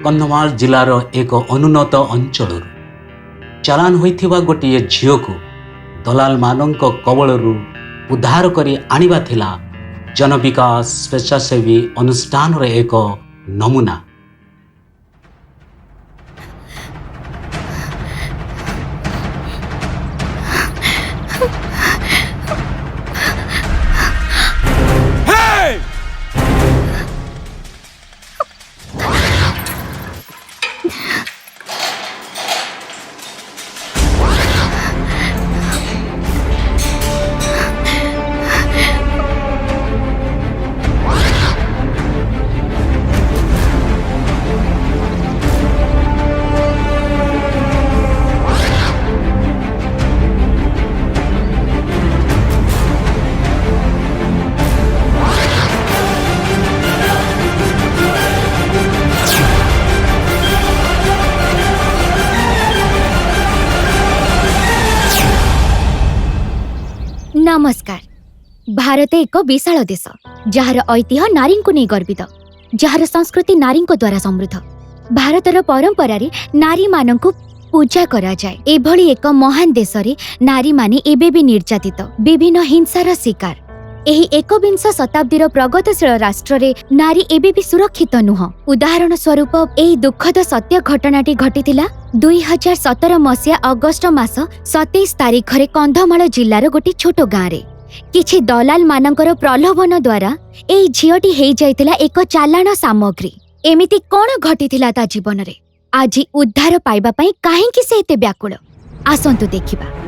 कंधमाल जिलार एक अनुन्नत अंचल चलान होइथिबा गोटिए झील को दलाल मानक कबलरू उद्धार करी आनिबा थिला जन विकास स्वेच्छासेवी अनुष्ठान एक नमूना। नमस्कार। भारत एक विशाल देश जार ऐतिह्य नारी को नहीं गर्वित, जार संस्कृति नारी द्वारा समृद्ध। भारतर परंपरा रे नारी मान को पूजा करा जाए। एभली एक महान देश रे नारी माने एबे भी निर्यातित, विभिन्न हिंसार शिकार। एही एकविंश शताब्दीर प्रगतिशील राष्ट्र रे नारी एबे भी सुरक्षित नुह। उदाहरण स्वरूप एही दुखद सत्य घटनाटी घटिथिला 2017 मसीहा अगस्ट मास 27 तारिख रे कंधमाल जिल्लार गोटे छोट गाँ रे किछि दलाल मानकर प्रलोभन द्वारा एही झियटी हेई जाइतिला एक चालाण सामग्री। एमिति कोन घटिथिला ता जीवन रे? आज उद्धार पाइबा पई काहेकि से एते व्याकुल? आसंतु देखिबा।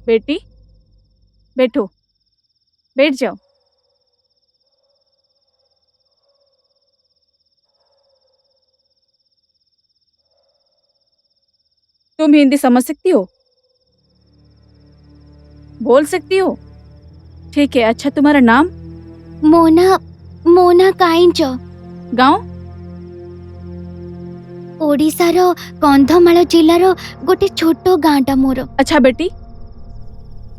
बेटी बैठो, बैठ जाओ। तुम हिंदी समझ सकती हो? बोल सकती हो? ठीक है। अच्छा, तुम्हारा नाम? मोना काइंच। गांव? ओडिशार कंधमाल जिल्लार गोटे छोट गाँटा मोर। अच्छा बेटी,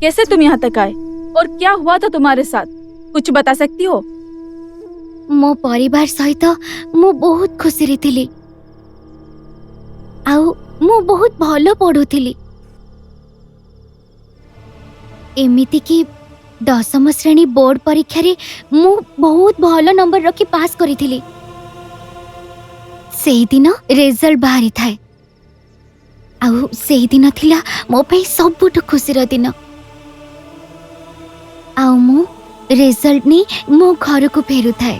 कैसे तुम यहाँ तक आए और क्या हुआ था तुम्हारे साथ? कुछ बता सकती हो? मो परिवार सहित मु बहुत खुशी रे थिली, आउ मु बहुत भलो पढुथिली। एमिति कि 10म श्रेणी बोर्ड परीक्षा रे मु बहुत भलो नंबर रखी पास करिथिली। सेही दिन रिजल्ट बाहरी थाए, आउ सेही दिन थिला मो पई सबुठ खुशीर दिन। आउ मु रिजल्ट नहीं मो घर को फेरु थाए।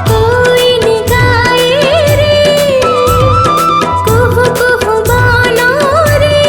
कोई गाए रे, कुहु कुहु बानो रे।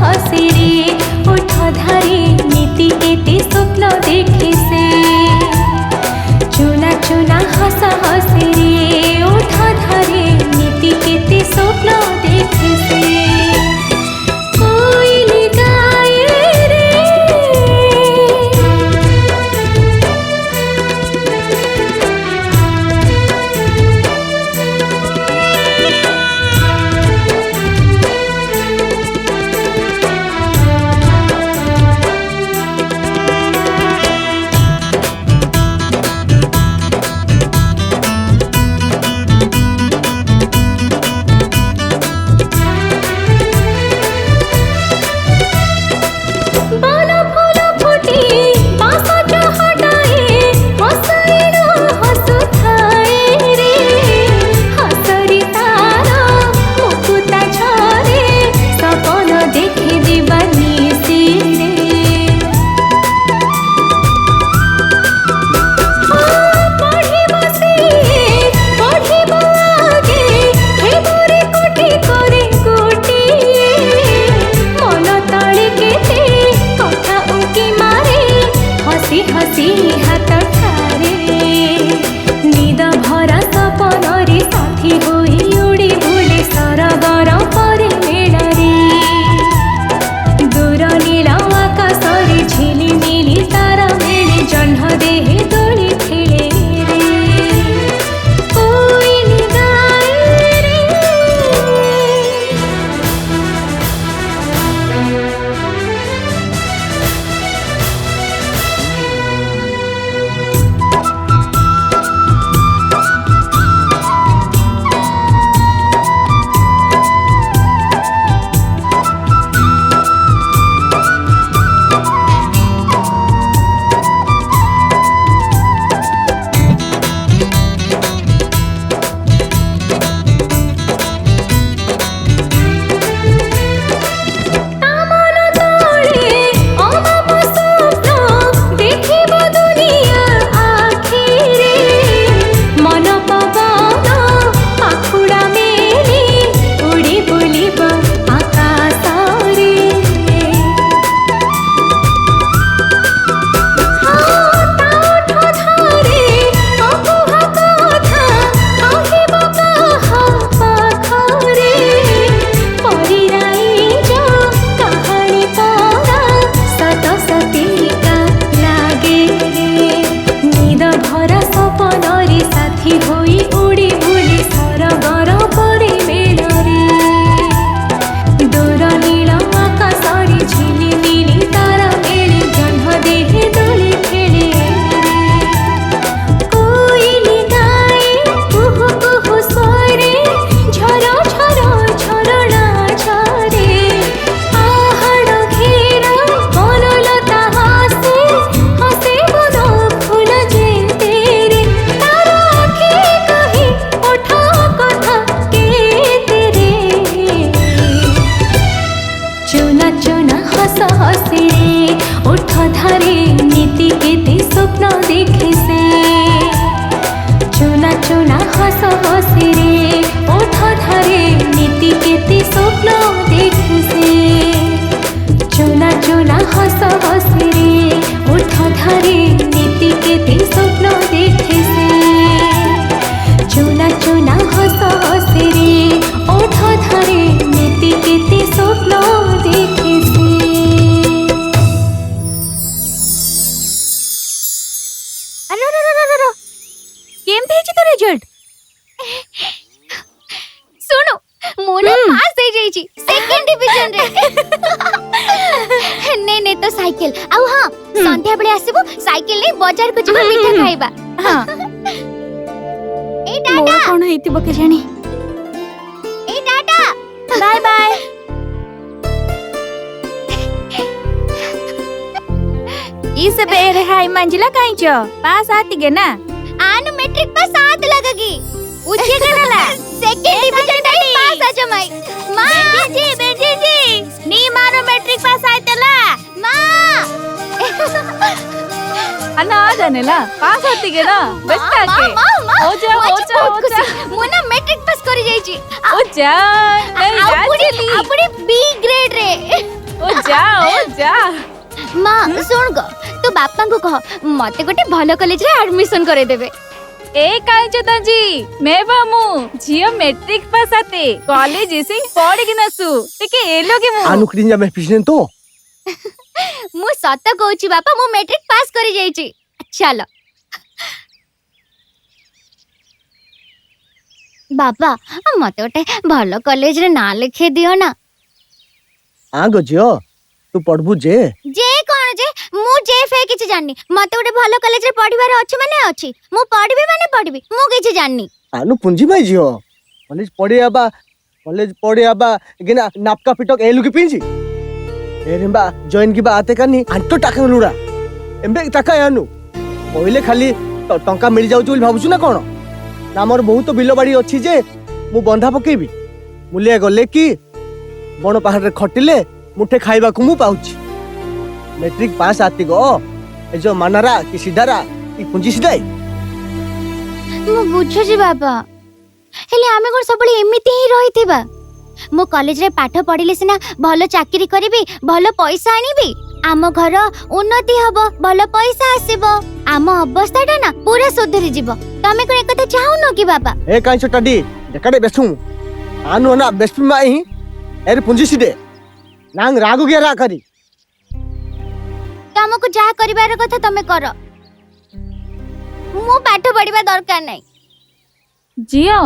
हसी रे उठ धारे नीति केते स्वप्न देखे से चुना चुना हस हसी रे उठ धारे नीति केते स्वप्न देखे से कोइली गाए रे बाला फूल फुटी बाँस चहटाए हसाइरो हसुथाए रे हसरी तार मुकुता झरे सपन देखे दिवानी सिरे पढ़िब सिए पढ़िब आगे हेबरे कोटी करे गोटिए मन तले केते कथा उंकी मारे हसी हसी हाथ ठारे निद भरा सपन रे साथी होई उड़ी बुले सरगर परे मेड़रे दूर नील आकाश रे झिली मिली तारा मेले जह्न देहे दोली खेले रे कोइली गाए रे तामन तले अमाप स्वप्न देखिब दुनिया आखिरे मन पवन आखुड़ा मेली उड़ी बुलिब आकाशरे ताठ धरे अकुहा कथा আহিব काहा पाखरे परिराइज कहानी पढ़ा सत सतिका लागे रे निद भरा सपन रे साथी होई उड़ी बुली सरगर परे मेलरे दूर नील आकाश रे झिली मिली तारा मेले जह्न देहे दोली खेले कोइली गाए कुहु कुहु स्वरे झर झर झरणा झरे आहड़ घेरा बनलता हासे हसे बन फूल जेते रे तारा आँखी कही ओठ कथा केते रे चुना चुना हस हसी रे उठ धारे नीति केते स्वप्न देखे से चुना चुना हस हसी रे उठ धारे नीति केते स्वप्न देखे से चुना चुना हस हसी रे उठ धारे नीति केते स्वप्न देखे से चुना चुना हस हसी रे उठ धारे नीति केते स्वप्न देखे से अरे केमती ହେଇଛି तो रिजल्ट सुनो मोना पास दे जाइची सेकंड डिवीजन रे नहीं नहीं तो साइकिल आउ हां संध्या बेले आसीबो साइकिल नै बाजार को जीवा मिठा खाइबा हां ए टाटा मोर कोन हेती बके जानी ए टाटा बाय बाय ई सब ए हाय मंजिला काई छ पास आती गे ना आनु मैट्रिक पास साथ लगगी उच्चे करला सेकंड डिवीजन टाइम पास आ जमाई मां जी नी मारो मैट्रिक पास आइतला मां ಅಣ್ಣ ಆದನೆಲ್ಲ ಪಾಸ್ ಆಗ್ತಿಗೆ ನಾ ಬೆಸ್ಟ್ ಆಕೆ ಓಜಾ ಓಜಾ ಓಜಾ ಮುನ್ನ ಮೆಟ್ರಿಕ್ ಪಾಸ್ ಕರಿ जाइची ಓಜಾ ಅಪುಡಿ ಬಿ ಗ್ರೇಡ್ रे जा माँ सुन ग तू बापा को कह मते गोटे भल कॉलेज रे एडमिशन करे देबे। ए कांचता जी मैं बामू झियो मैट्रिक पास आते कॉलेज इसिंग पढ़ कि नसु टिके एलो कि मु आनुकड़ी जा मैं पिछने तो मु सत कहूची बापा मु मैट्रिक पास करी जाईची। चलो बापा मते गोटे भल कॉलेज रे ना लिखे दियो ना। आ गो जियो तू पढ़बू जे कौन जे मु जे फे किछ जाननी मते गोटे भल कॉलेज रे पढ़िबार अछि माने अछि मु पढ़बी माने पढ़बी मु किछ जाननी। आनु पुंजी भाई जियो कॉलेज पढ़े आबा गेना नापका पिटक एलु की पिंजी एरेबा जॉइन की बा आते कानी आंटो टाका लुडा एम्बे टाका आनु पहिले खाली टंका मिल जाउछ बोल भाबुछु ना कोन ना मोर बहुत बिलो बाड़ी अछि जे मु बंधा पकेबी मुलिया गले की बण पहाड़ रे खटिले मुठे खाइबा को मु पाउची मैट्रिक पास आती गो ए जो मानारा कि सीधारा कि पुंजी सीधाई मु बुझछु जी बाबा हेले आमे कोन सबले एमिति ही रहिथिबा मु कॉलेज रे पाठ पढिले सिना भलो चाकरी करबी भलो पैसा आनिबी आम घर उन्नति हबो भलो पैसा आसीबो आम अवस्थाटा ना पूरा सुधरी जीवो तमे कोन एकथा चाहू न कि बाबा ए काई छोटाडी देखाडे बेसु आनु ना बेसपी माई एरे पुंजी सीधे नांग रागु गे रा करी तमको जा करिवार कथा तमे करो मु पाठ पढिबा दरकार नै। झियो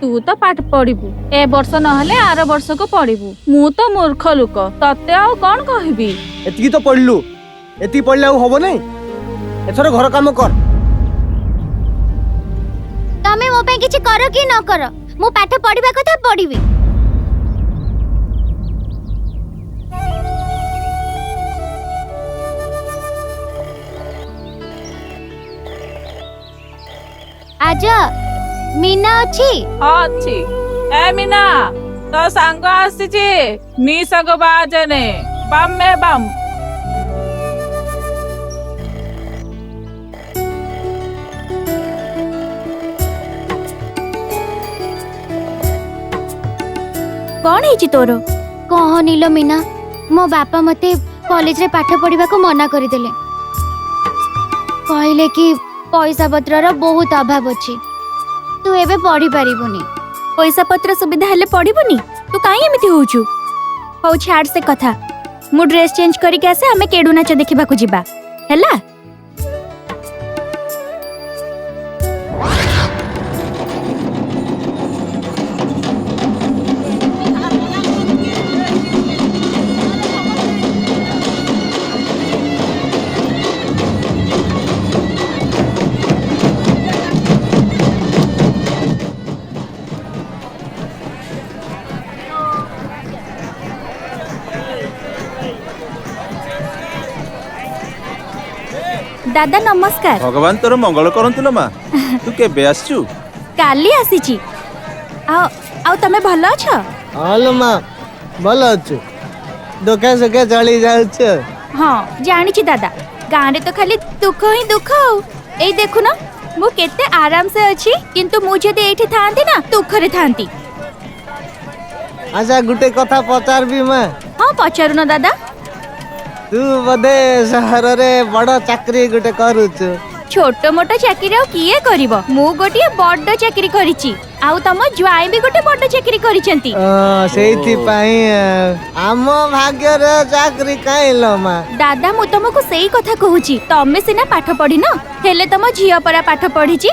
तू तो पाठ पढ़िबू ए वर्ष नहले आर वर्ष को पढ़िबू मु तो मूर्ख लोक तते आ कोन कहबी एतिकी तो पढ़लु एति पढ़ले आ होबो नै एथरो घर काम कर तमे मो पे किछि करो कि न करो मु पाठ पढिबा कथा पढिबी। आज मीना अछि अछि ए मीना तो सांग आसीची मी संग बाजने बम में बम कौन है तोर कहनी लो मीना मो बापा मते कॉलेज रे पाठ पढ़िबा को मना करि देले कहले कि पैसा पत्रर बहुत अभाव अछि तू एबे पढ़ी पारिबुनी पैसा पत्र सुविधा हेले पढ़िबुनी तू काई एमिति होउछु हो छाड़ से कथा मु ड्रेस चेंज करिके आसे हमें केडू नाच देखिबा को जिबा हैला। दादा नमस्कार। भगवान तोर मंगल करंतु मा तू केबे आसचु काली आसीची आउ तमे भलो अछ हालो मा भलो अछु दुखे सुखे चली जाउछ। हां जानि छी दादा गां रे तो खाली दुख ही दुख एई देखु ना मु केते आराम से अछि किंतु मु जदि एठी थांती ना दुख रे थांती। अच्छा गुटे कथा पचार भी मा हां पचारु ना दादा तू बदे शहर रे बड़ चाकरी गुटे करूछु छोट मोट चाकरी आ किए करिवो मु गोटिए बड़ चाकरी करिछि आउ तम ज्वाई भी गोटे बड़ चाकरी करिसेंती सेइथि पई आम भाग्य रे चाकरी काइलो मा दादा मु तुमको सेई कथा कहूची तमे सिना पाठ पढ़ी न हेले तम झियो परा पाठ पढ़ीची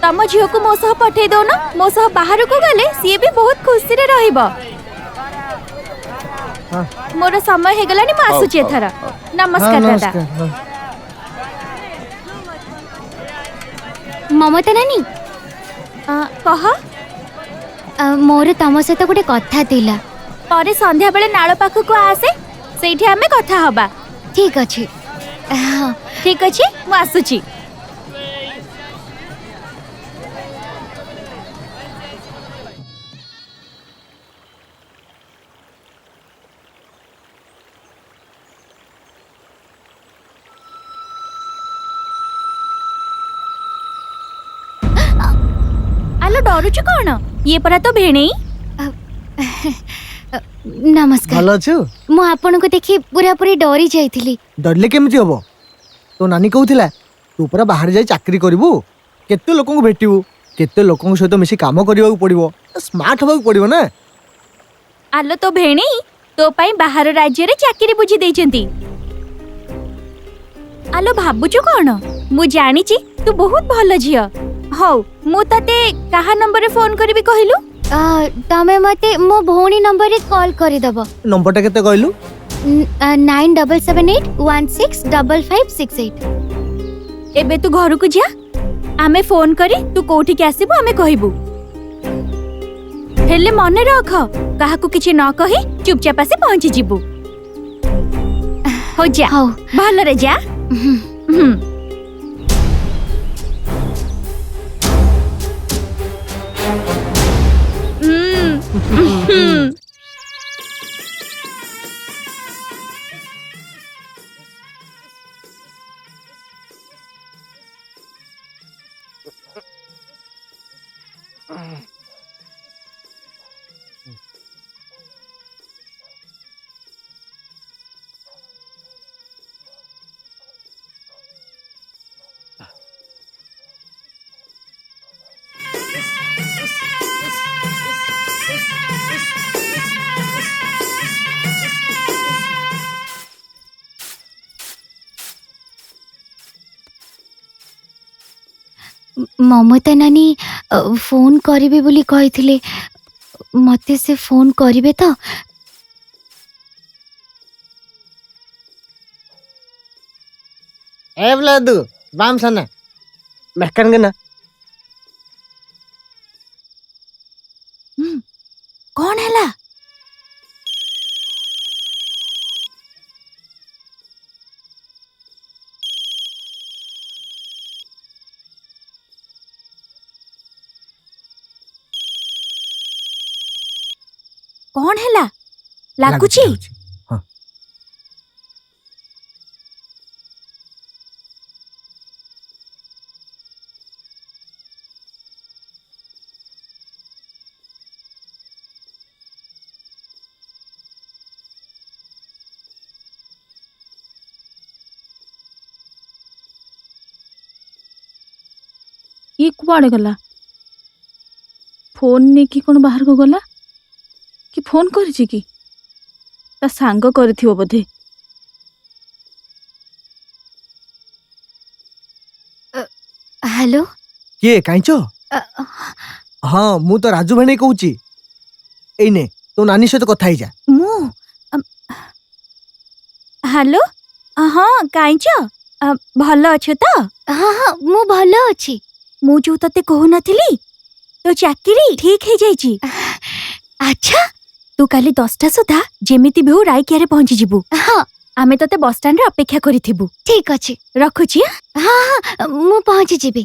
तम झियो को मो सह पठे दो न मो सह बाहर को गले सी भी बहुत खुशी रे रहइबो। मोर समय हे गलानी म आसुची एथरा नमस्कार दादा। ममता नानी कह मोर तम सहित गोटे कथा थिला परे संध्या बेले नाळ पाखु को आसे सेठी हमें कथा हबा ठीक अछि ठीक अछि म आसुची। आलो डरुछु कोन ये परा तो भेणेई नमस्कार भलो छु ମୁଁ ଆପଣଙ୍କୁ ଦେଖି ପୁରାପୁରି ଡରି ଯାଇଥିଲି। ଡରିଲେ କେମିତି ହବ? ତୋ ନାନୀ କହୁଥିଲା ତୁ ପୁରା ବାହାରେ ଯାଇ ଚାକିରି କରିବୁ, କେତେ ଲୋକଙ୍କୁ ଭେଟିବୁ, କେତେ ଲୋକଙ୍କ ସହିତ ମିଶି କାମ କରିବାକୁ ପଡିବ, ସ୍ମାର୍ଟ ହବାକୁ ପଡିବ ନା। ଆଲୋ ତୋ ଭେଣେଇ ତୋ ପାଇଁ ବାହାର ରାଜ୍ୟରେ ଚାକିରି ବୁଝି ଦେଇଛନ୍ତି। ଆଲୋ ଭାବୁଛୁ କଣ? ମୁଁ ଜାଣିଛି ତୁ ବହୁତ ଭଲ ଝିଅ। ହଉ ମୁଁ ତତେ କାହା ନମ୍ବରରେ ଫୋନ କରିବି କହିଲୁ? ତମେ ମତେ ମୋ ଭଉଣୀ ନମ୍ବରରେ କଲ୍ କରିଦବ। ନମ୍ବରଟା କେତେ କହିଲୁ? 9778165568। ଏବେ ତୁ ଘରକୁ ଯା, ଆମେ ଫୋନ କରି ତୁ କୋଉଠିକି ଆସିବୁ ଆମେ କହିବୁ। ହେଲେ ମନେ ରଖ କାହାକୁ କିଛି ନ କହି ଚୁପଚାପ ଆସି ପହଞ୍ଚି ଯିବୁ। ହଉ ଯା, ହଉ। ଭଲରେ ଯା। ମମତା ନାନୀ ଫୋନ୍ କରିବେ ବୋଲି କହିଥିଲେ, ମତେ ସେ ଫୋନ୍ କରିବେ ତ? ए ब्लादु बाम सना महकन गना କଣ ହେଲା? କଣ ହେଲା? ଲାଗୁଛି? हाँ ଇଏ କୁଆଡେ ଗଲା? ଫୋନ ନେଇକି କଣ ବାହାରକୁ ଗଲା କି ଫୋନ କରିଛି କି? ତା ସାଙ୍ଗ କରିଥିବ ବୋଧେ। ହ୍ୟାଲୋ। किए काइचो? हाँ मु तो राजू भाई कहूची। एने तो नानी सहित कथा ही जा। ମୁଁ ହ୍ୟାଲୋ। ହଁ କାଇଁଚ ଭଲ ଅଛୁ ତ? ହଁ ହଁ ମୁଁ ଭଲ ଅଛି। ମୁଁ ଯୋଉ ତତେ କହୁନଥିଲି ତୋ ଚାକିରି ଠିକ ହେଇଯାଇଛି। ଆଚ୍ଛା। ତୁ କାଲି 10ଟା ସୁଦ୍ଧା ଯେମିତି ବି ହଉ ରାଇକିଆରେ ପହଞ୍ଚି ଯିବୁ। ହଁ ଆମେ ତତେ ବସଷ୍ଟାଣ୍ଡରେ ଅପେକ୍ଷା କରିଥିବୁ। ଠିକ ଅଛି। ରଖୁଛି। ହଁ ହଁ ମୁଁ ପହଞ୍ଚି ଯିବି।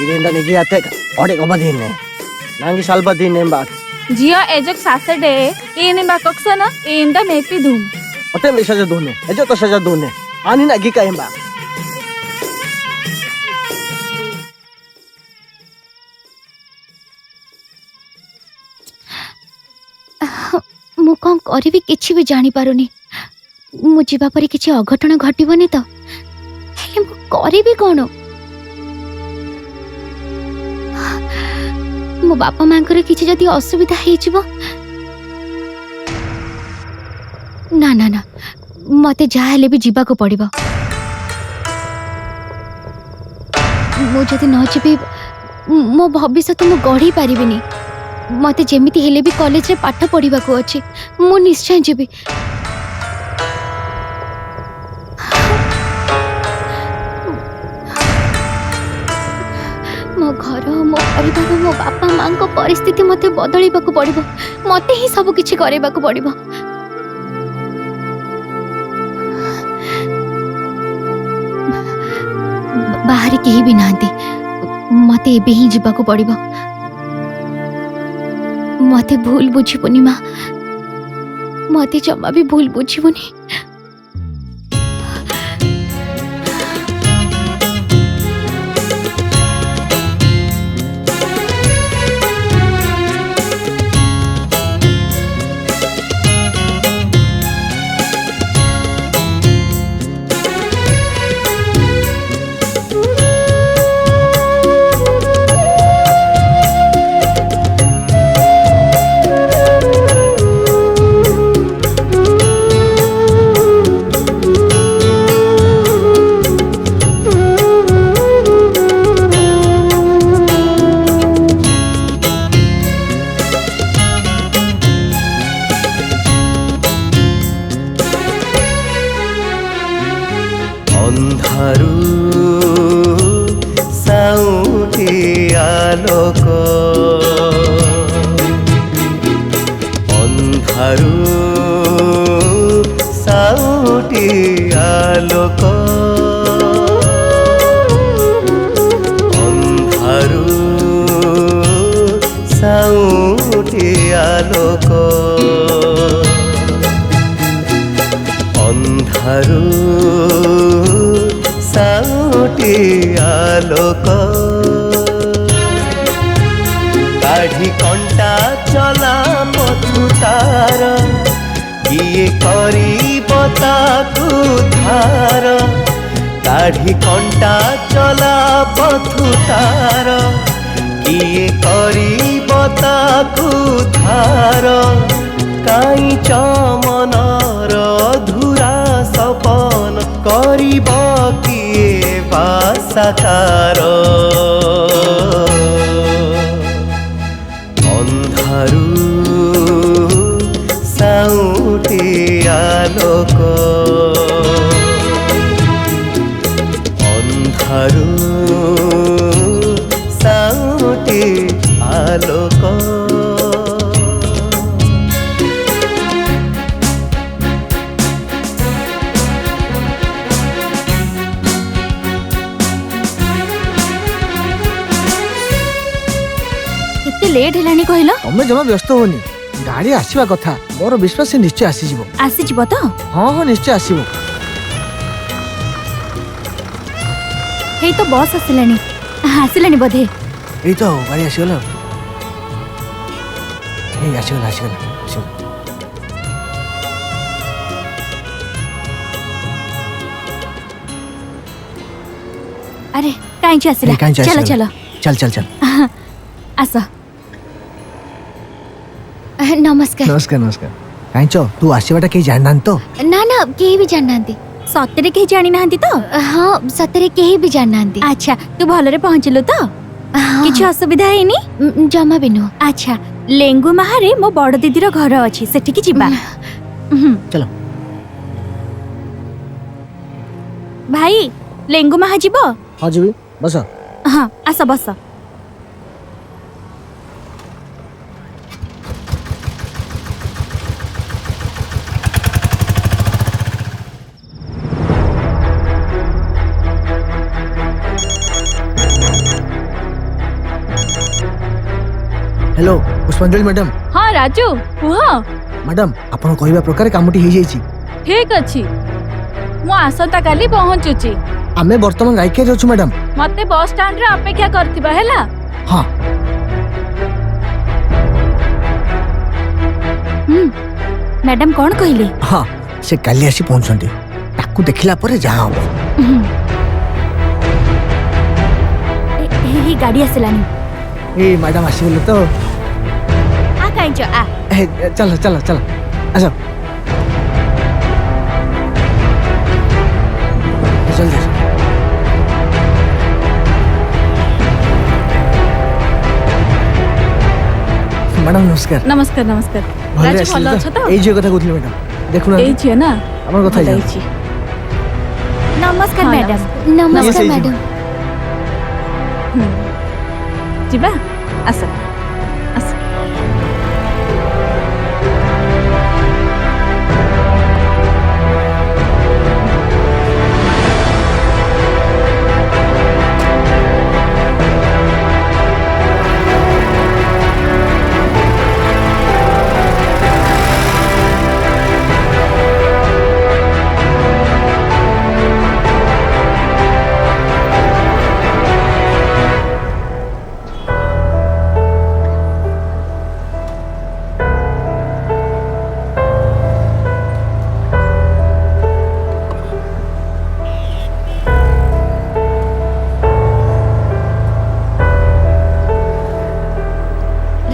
इरेंदा निगे आते ओडे गबदीन ने नांगी सालबदीन ने बात ଝିଅ ଏଜକ ସାସେଡେ ଇନି ବାକକ୍ସନ ଇନ୍ଦ ନେପି ଧୁମ। ओटे मिसा जे दोने एजो तो सजा दोने आनी ना गी कायम बा ମୁଁ କଣ କରିବି କିଛି ବି ଜାଣିପାରୁନି। ମୁଁ ଯିବା ପରେ କିଛି ଅଘଟଣ ଘଟିବନି ତ? ହେଲେ ମୁଁ କରିବି କଣ? ମୋ ବାପା ମାଙ୍କର କିଛି ଯଦି ଅସୁବିଧା ହେଇଯିବ? ନା ନା ନା ମତେ ଯାହା ହେଲେ ବି ଯିବାକୁ ପଡିବ। ମୁଁ ଯଦି ନ ଯିବି ମୋ ଭବିଷ୍ୟତ ମୁଁ ଗଢି ପାରିବିନି। मते जेमिति हेले भी कॉलेज रे पाठ पढ़िबा को अछि मु निश्चय जेबी मो घर मो परिवार मो बापा मां को परिस्थिति मते बदलिबा को पड़िबो मते ही सब किछि करेबा को पड़िबो बाहर केही भी नांती मते एबे ही जिबा को पड़िबो मते भूल बुझिबोनी मां मते जम्मा भी भूल बुझिबोनी ଅନ୍ଧାରୁ ସାଉଁଟି ଆଲୋକ ଅନ୍ଧାରୁ ସାଉଁଟି ଆଲୋକ ଅନ୍ଧାରୁ ସାଉଁଟି ଆଲୋକ ଅନ୍ଧାରୁ साउटी आलोक काढ़ी कंटा चला पथुतार किए करिब ताकु धार काढ़ी कंटा चला पथुतार किए करिब ताकु धार काई चमनर धुरा सपन करिब किए बासाकार अन्धारू साउटी आलोक अन्धारू साउटी आलोक लेट हेलानी कहलो तमे जमा व्यस्त होनी गाड़ी आसीबा कथा मोर विश्वास से निश्चय आसी जिवो आसी जिवो तो हां हां निश्चय आसीबो हेई तो बस आसिलानी आसिलानी बोधे एई तो गाड़ी आसीगला ए आसीगला आसीगला अरे काई छ आसिला चलो चलो चल चल चल आसो नमस्कार नमस्कार नमस्कार कांचो तू आसीबाटा के जाननान तो ना ना केही भी जाननांती सतरे के जानी नांती तो हाँ सतरे केही भी जाननांती अच्छा तू भलरे पहुंचलु तो किछु असुविधा हेनी जमा बिनु अच्छा लेंगु माहारे मो बड़ दीदीर घर अछि सेठी की जिबा चलो भाई लेंगु माहा जिबो हां जीवी बस हां आस बस हेलो पुष्पांजलि मैडम हाँ राजू कुह मैडम आपण कहबा प्रकार कामटी हे जाईची ठीक अछि मु आसंता काली पहुंचुची आमे वर्तमान राइके जाउछु मैडम मते बस स्टैंड रे अपेक्षा करथिबा हैला हां मैडम कौन कहले हां से काली आसी पहुंचंती ताकू देखिला परे जा हो ही गाड़ी आसिलानी ए मैडम आसी बोले तो आ काई छ आ चलो चलो चलो अच्छा चल जा मैडम नमस्कार नमस्कार नमस्कार भले राजू आसिले भल तो? अछ तो एई झियो कथा कहूଥିଲି मैडम देखु ना एई झियो ना हमर कथा भल जाऊ ହେଇଛି। नमस्कार हाँ, मैडम नमस्कार ये सही मैडम ଯିବା ଆସ ଆସ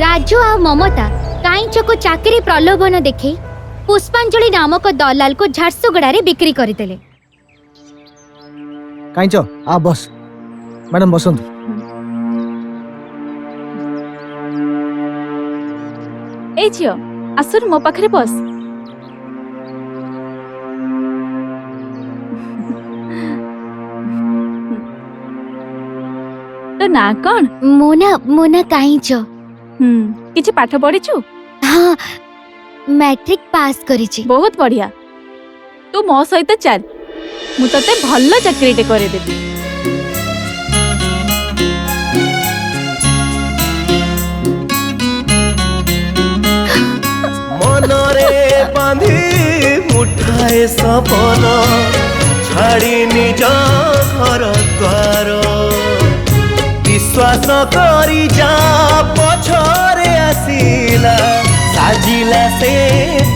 राजू आ ममता काईच को चाकरी प्रलोभन देखे पुष्पांजलि नामक दलाल को झारसुगुड़ा रे बिक्री करदेले। काईच आ बस मैडम बसंतु ଏଇ ଝିଅ ଆସୁନ ମୋ ପାଖରେ ବସ ତୋ ନାଁ କଣ मोना काईच କିଛି ପାଠ ପଢିଛୁ हाँ मैट्रिक पास करिछि। ବହୁତ ବଢିଆ ତୁ ମୋ ସହିତ ଚାଲ ମୁଁ ତତେ ଭଲ ଚାକିରିଟେ କରେଇଦେବି মনরে বাঁধি মুঠায়ে সপন ছাড়ি নিজ ঘর দ্বার বিশ্বাস করি যা পছরে আসিলা সাজিলা সে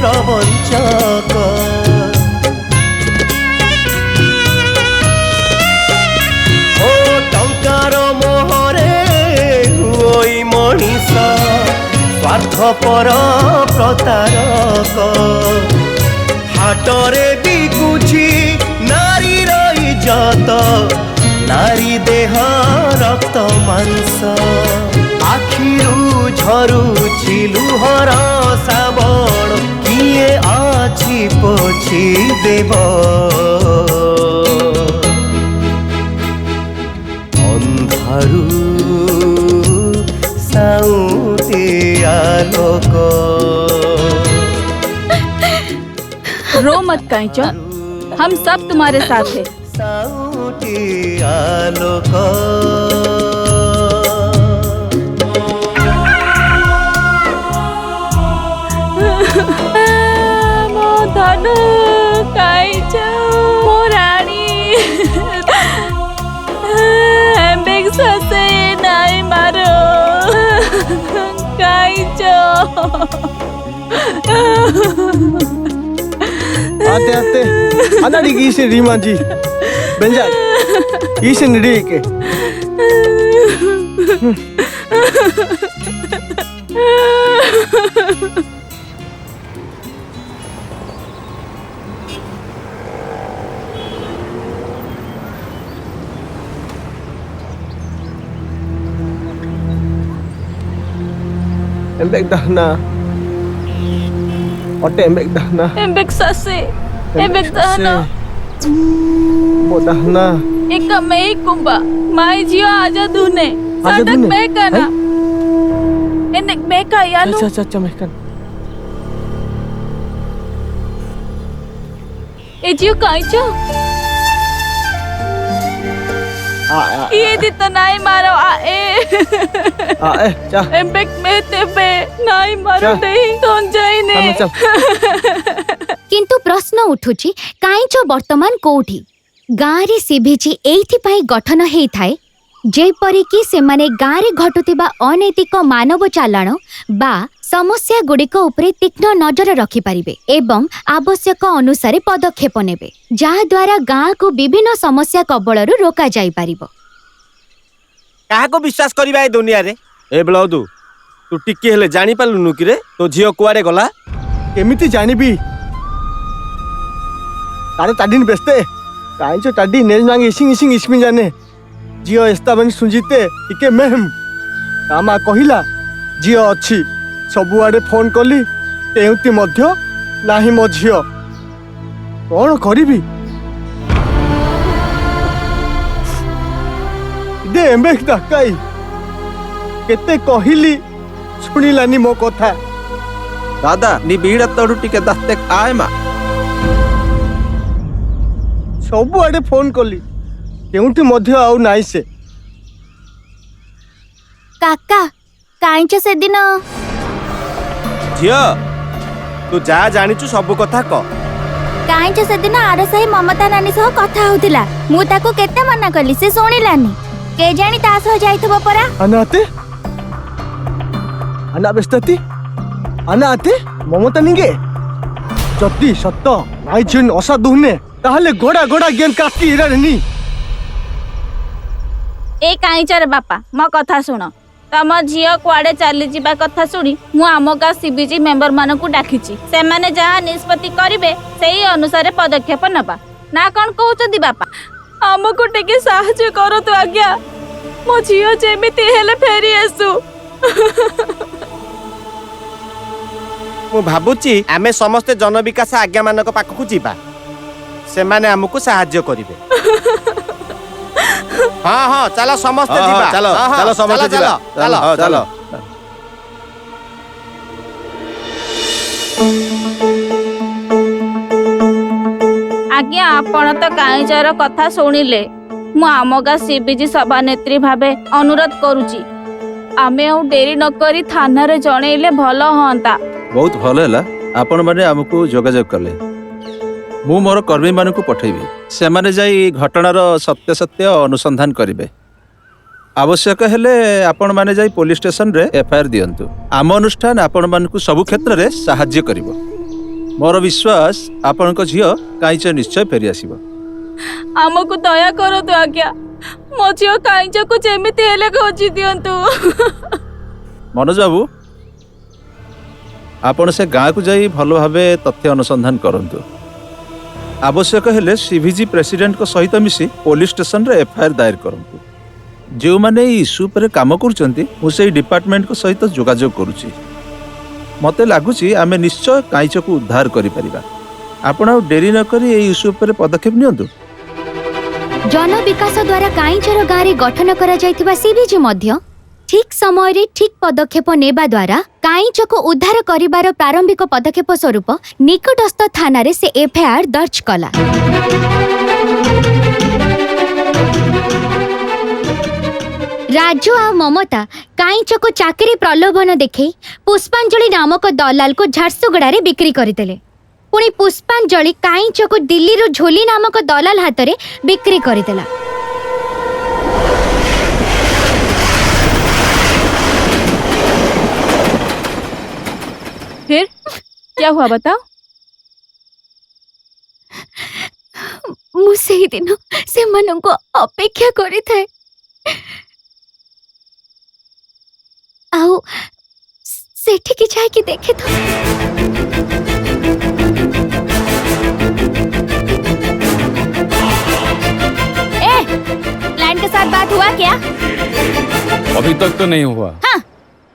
প্রবঞ্চক ও টঙ্কার মোহরে ওই মଣିষ স্বার্থপর প্রতারক হাটরে বিকুছি নারীর ইজ্জত নারী দেহ রক্ত মাংস আখিরু ঝরুছি লুহর শ্রাবণ কিয়ে আছে পছি দেব ଅନ୍ଧାରୁ ସାଉଁଟି ଆଲୋକ रो मत कांचो हम सब तुम्हारे साथ हैं ସାଉଁଟି ଆଲୋକ ମୋ ଧନୁ କାଇଚ ମୋ ରାଣୀ ବେଗ ସସେ ନାଇ ମାର କାଇଚ आते आते अनाड़ी की से रीमा जी बेंजा ई से निडी के एम्बेक दहना ओटे एम्बेक दहना बेग ससे बेग दहना वो दहना एक मैं कुंबा माय जियो आजा धुने आजा सडक धुने? मैं कना एने मैं का यानु अच्छा अच्छा अच्छा महकन ए जियो काइचो ये दी तो नाई मारो ए चा एम्बेक में तेबे नाई मारो क्या? नहीं तो जाई ने हम चल किंतु प्रश्न उठुची काईच वर्तमान कोठी गाँ रे सिभिची एइथिपाई गठन हेई थाए जेपरि कि सेमाने गाँ रे घटुतिबा अनैतिक मानव चालाण बा समस्या गुड़िक उपरे तीक्ष्ण नजर रखि पारिबे एवं आवश्यक अनुसारे पदक्षेप नेबे जहा द्वारा गाँ को विभिन्न समस्या कबलरू रोका जाई पारिबो। काहाको विश्वास करिबा ए दुनिया रे ए ब्लाउदु तू टिके हेले जानि पालुनु कि रे तो झियो कुआरे गला केमिति जानिबी तारे टाडीन बेस्ते काईचो टाडी नेल मांगे इसिंग इसिंग इस्मिन जाने जियो एस्ता बन सुंजिते इके मेहम कामा कहिला जियो अछि सबुआडे फोन कली केउती मध्य नाही मो झियो कौन करिबी दे एम्बे डाकाई केते कहिली सुनिलानी मो कथा दादा नी बीड़ा तोड़ू टिके दस्ते आए मा सबुआडे फोन कली केउती मध्य आउ नाई से काका काईच से दिन झियो तू जा जानिचु सब कथा क काईच से दिन आर सही ममता नानी सह कथा होतिला मु ताको केते मना कली से सुनिलानी के जानी ता सह जाइथबो परा अनाते अना बेस्तती अनाते ममता निगे जति सत्त नाई जिन असा दुहने ताहले गोड़ा गोड़ा गेन काटी इरा नी ए काईचर बापा मो कथा सुन तम झियो कुआडे चली जीवा कथा शुणी मु आम गाँ सीबीजी मेंबर मानकु डाकिछि से माने जहाँ निष्पत्ति करिवे सेही अनुसार पदक्षेप नबा ना कोन कहउछदी बापा हमकु टिके सहायता करो तो आज्ञा मो झियो जेमिति हेले फेरी आसु मु भाबुची आमे समस्त जन विकास आज्ञा मानक पाखकु जीवा से माने हमकु सहायता करिवे हाँ हाँ चलो समस्त जीवा चलो चलो समस्त जीवा चलो चलो आज्ञा आपण तो काईचर कथा शुणिले मु आम गाँ सीबीजी सभानेत्री भावे अनुरोध करुची आमे आ डेरी न करी थाना रे जणेइले भलो होंता बहुत भल है आपण माने हमको जोगाजोग कले मु मोर कर्मी मानकु पठेबी से माने जाई घटनार सत्य सत्य अनुसंधान करिवे आवश्यक हेले आपण माने जाई पुलिस स्टेशन रे एफआईआर दियंतु आम अनुष्ठान आपण मानकु सब क्षेत्र रे सहाय्य करिवो मोर विश्वास आपण को झियो काईच निश्चय फेरी आसीबो हमको दया करो तो आज्ञा मो झियो काईच को जेमिति हेले खोजी दियंतु मनोज बाबू आपण से गाँ को जाई भलो भाबे तथ्य अनुसंधान करंतु आवश्यक हेले सीवीजी प्रेसिडेंट को सहित मिसी पुलिस स्टेशन रे एफआईआर दायर करंतु जो माने इश्यू पर काम करूचंती मु सेही डिपार्टमेंट को सहित जोगाजोग करूची मते लागुची आमे निश्चय काईच को उद्धार करि परिबा आपण आ डेरी न करी ए इश्यू पर पदक्षेप नियंतु जन विकास द्वारा काईचर गाँव रे गठन करा जायथिबा सीबीजी मध्य ठीक समय रे ठीक पदक्षेप नेबा द्वारा काईच को उद्धार करिबार प्रारंभिक पदक्षेप स्वरूप निकटस्थ थाना रे से एफआईआर दर्ज कला राजू आ ममता काईच को चाकरी प्रलोभन देखे पुष्पांजलि नामक दलाल को झारसुगुड़ा रे बिक्री करदेले पुणी पुष्पांजलि काईच को दिल्ली रो झोली नामक दलाल हाथ रे बिक्री करदेला फिर क्या हुआ बताओ मु सेही दिन से मन को अपेक्षा करी थाए आउ सेठी की जाए कि देखे तो क्लाइंट के साथ बात हुआ क्या? अभी तक तो नहीं हुआ। हाँ,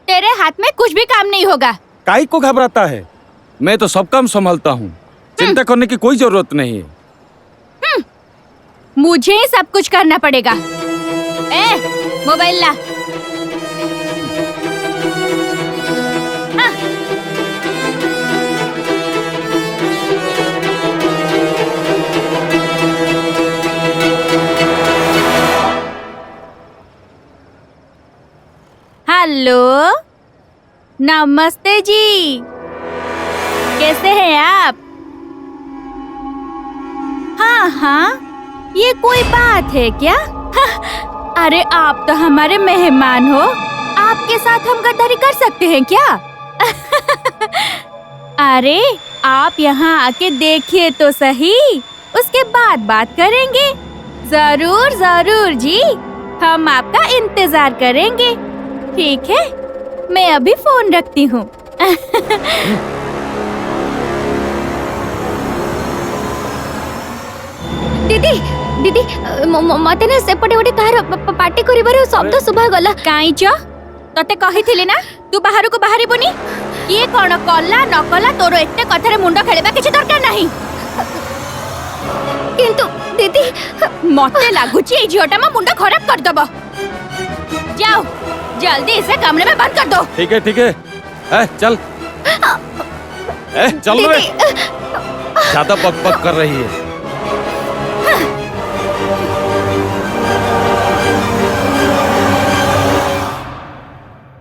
तेरे हाथ में कुछ भी काम नहीं होगा। काहे को घबराता है? मैं तो सब काम संभालता हूँ, चिंता करने की कोई जरूरत नहीं है। मुझे ही सब कुछ करना पड़ेगा। मोबाइल ला। हाँ। हेलो, नमस्ते जी, कैसे हैं आप? हाँ हाँ, ये कोई बात है क्या? हाँ, अरे आप तो हमारे मेहमान हो, आपके साथ हम गद्दारी कर सकते हैं क्या? अरे आप यहाँ आके देखिए तो सही, उसके बाद बात करेंगे। जरूर जरूर जी, हम आपका इंतजार करेंगे। ठीक है, मैं अभी फोन रखती हूँ। दीदी दीदी मते ना सेपटे गोटे कार पार्टी करिबार शब्द सुभा गला। काईच तते कहिथिली ना तू बाहर को बाहरिबोनी। किए कौन कला न कला तोर एते कथारे मुंड खेलबा किछि दरकार नाही। किंतु दीदी मते लागुची ए झियोटा मा मुंड खराब कर दबो। जाओ जल्दी इसे कमरे में बंद कर दो। ठीक है चल चल रे, ज्यादा बक बक कर रही है।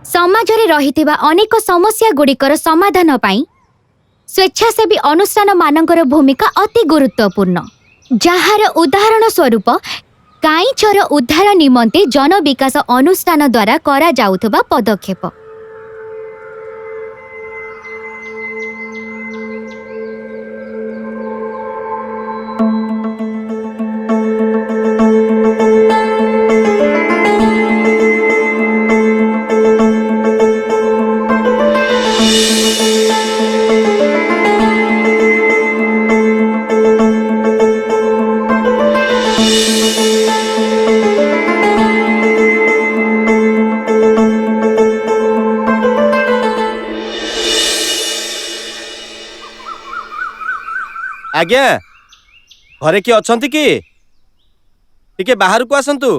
समाजरे रहिथिबा अनेक समस्या गुड़िकर समाधान पाई स्वेच्छासेवी अनुष्ठान मानकर भूमिका अति गुरुत्वपूर्ण, जार उदाहरण स्वरूप काईचर उद्धार निमंते जन विकास अनुष्ठान द्वारा करा जाउथबा पदक्षेप। आज्ञा घरे किए अछंती कि टिके बाहर को आसंतु।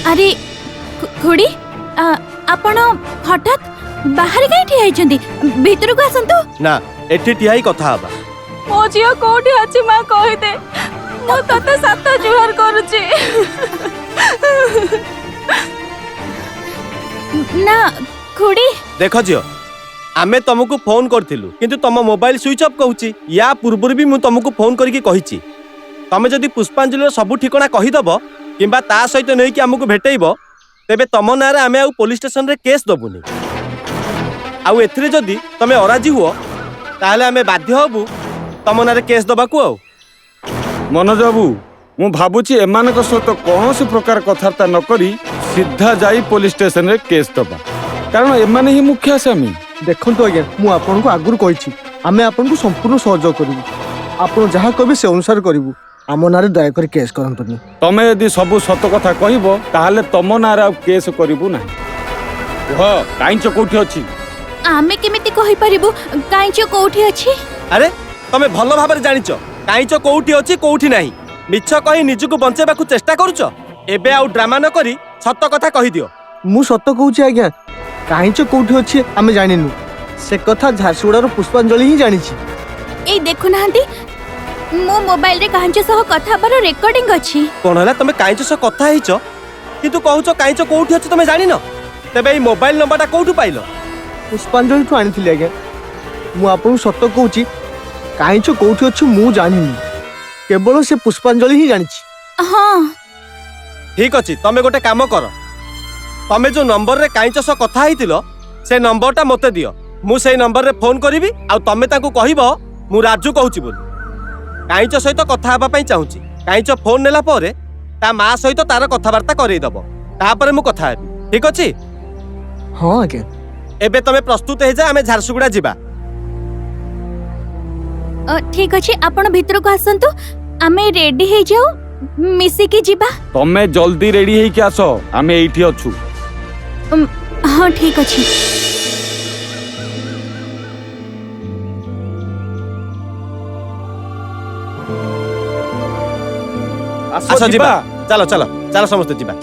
अरे खुड़ी आपण हठात बाहर कहीं ठिया आइछंती, भीतर को आसंतु। ना एठी ठियाई कथा हबा। मो झियो कोठी अछि मां कहि दे, मो तते सात जुहार करूची। ना खुड़ी देख झियो, आमे तुमको फोन करथिलु किंतु तुम मोबाइल स्विच ऑफ कहूची। या पूर्व भी मु तुमको फोन करके कहिची, तमे जदि पुष्पांजलि सब ठिकना कहीदब किंबा ता सहित नहीं कि हमको भेटैब तेबे तम नारे आमे आउ पुलिस स्टेशन रे केस दबुनी। आउ एथिरे जदि तमे अराजी हुओ ताहले आमे बाध्य हबु तम नारे केस दबाकू। आउ मनोज बाबू मु भाबुची एमानक सहित कौनसी प्रकार कथबार्ता न करी सीधा जाई पुलिस स्टेशन रे केस दबा, कारण एमाने ही मुख्य आसामी। देखंतु आज्ञा मु आपन को आगुर कहिछि आमे आपन को संपूर्ण सहयोग करिवु, आपन जहा कहबे से अनुसार करिवु। आम नारे दया कर केस करंतुनी। तमे यदि सब सत कथा कहबो ताहले तम नारे आ केस करिवु नाही। ओह काइंच कोठी अछि? आमे केमिति कहि परिबु काइंच कोठी अछि? अरे तमे भलो भाबरे जानिचो काइंच कोठी अछि कोठी नाही। मिछ कहि निजुको बंचेबाकू चेष्टा करूचो। एबे आउ ड्रामा न करी सत कथा कहि दियो। मु सत कहूछि आज्ञा, काहींच कोठी अछि आमे जानिनु, से कथा झारसुगुडार पुष्पांजलि ही जानिछि। ए देखु नाहंती मो मोबाइल रे कांच सह कथा बारो रिकॉर्डिंग अछि। कोन हला तमे काइंच सह कथा हिचो किंतु कहूचो काइंच कोठी अछि तमे जानिनो। तेबे ई मोबाइल नंबरटा कोठु पाइलो? पुष्पांजलि ठु आनिथिले आज्ञा। मु आपन सत कहूछि काहींच कोठी अछि मु जानिनु, केवल से पुष्पांजलि ही जानिछि। हां ठीक अछि, तमे गोटे काम कर, तमे जो नंबर रे काइंच सह कथा हितिलो से नंबरटा मते दियो। मु सेई नंबर रे फोन करिवि आ तमे ताकू कहिबो मु राजू कहूछि बोली। काइंच सहित कथा हेबा पई चाहूछि। काइंच फोन नेला परे ता मां सहित तार कथावार्ता करई दबो, तापरे मु कथा हेबी। ठीक अछि? हां आज्ञा। एबे तमे प्रस्तुत हे जा, आमे झारसुगुडा जिबा। ठीक अछि, आपण भीतर को आसंतु, आमे रेडी हे जाऊ, मिसी के जिबा। तमे जल्दी रेडी हे के आसो, आमे एठी अछु। हां ठीक अछि। आसो जिबा, चलो चलो चलो समस्त जिबा।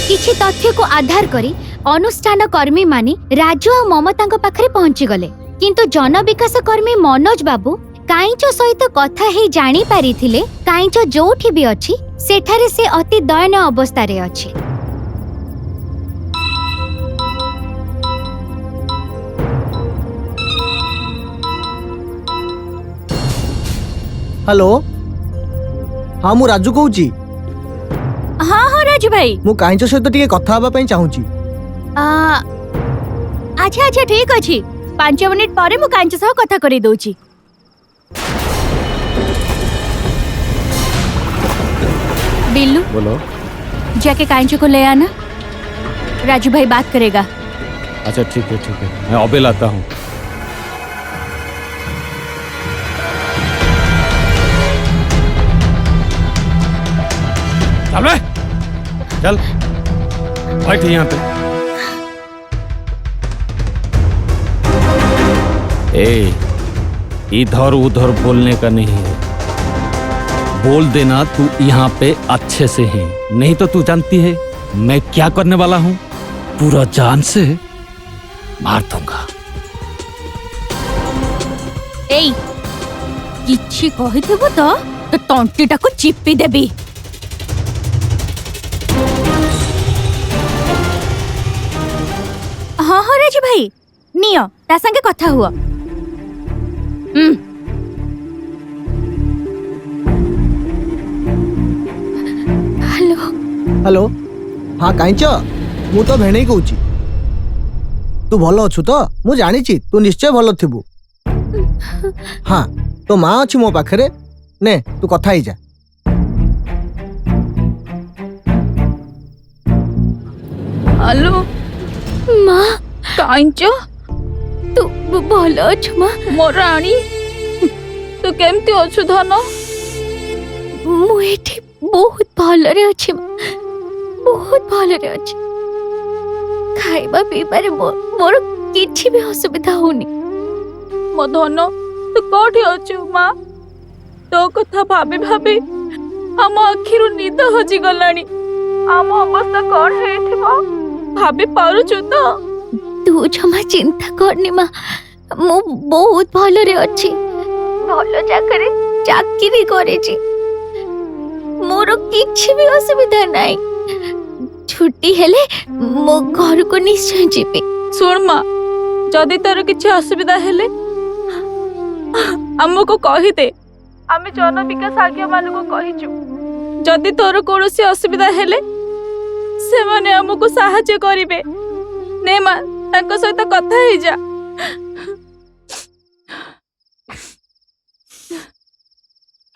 किछि तथ्य को आधार करी अनुष्ठान कर्मी माने राजू और ममता पाखरे पहुंची गले, किंतु जन विकास कर्मी मनोज बाबू काईंच सहित कथा ही जानी पारिथिले काईंच जोठी भी अछि सेठारे से अति दयनीय अवस्था रे अछि। हेलो, हाँ मु राजू कहूछि। हाँ हाँ राजू भाई, मु काईंच सहित टिके कथा हेबा पई चाहूछि। अच्छा अच्छा ठीक अछि, 5 मिनिट परे मु काईंच सह कथा करि दउछि। बिल्लू बोलो। जाके काईंच को ले आना, राजू भाई बात करेगा। अच्छा ठीक है मैं अबे लाता हूँ। चल बे, चल बैठ यहाँ पे। ए, इधर उधर बोलने का नहीं है, बोल देना तू यहाँ पे अच्छे से है, नहीं तो तू जानती है मैं क्या करने वाला हूँ, पूरा जान से मार दूंगा। एई किछि कहिथिबो तो तंटीटा को चिप्पी देबी। हाँ हाँ राजू भाई नियो ता संगे कथा हुआ। हेलो हेलो हाँ काइंच मु तो भेणे कहूची तू भल अच्छु तो मु जानी तू निश्चय भल थिबु। हाँ तो माँ अच्छी मो पाखरे ने तू कथा ही जा। हेलो माँ काइंच तू भल अच्छु माँ? मो राणी तू केमती अच्छु धन? मु एठी बहुत भलरे अछि माँ, बहुत भलरे अछि। खाइबा पीबारे मोर किछि भी असुविधा होनी। मो धन तू कोठी अच्छु माँ? तो कथा भाबी भाबी हम आखिरु निद हजि गलानी। आम अवस्था कौन हेथिबो भाबी पारुछु तो? तू जमा चिंता करनी माँ, मु बहुत भलरे अछि, भल जाकरे चाकरी करेछि, मोर किछि भी असुविधा नाही। छुट्टी हेले मो घर को निश्चय जीबी। सुन माँ जदि तोर किछि असुविधा हेले हमको कहि दे, आमे जन विकास आज्ञा मान को कहिछु। जदि तोर कोनोसी असुविधा हेले से माने हमको सहायता करिवे। ने माँ तांको सहित कथा हे जा।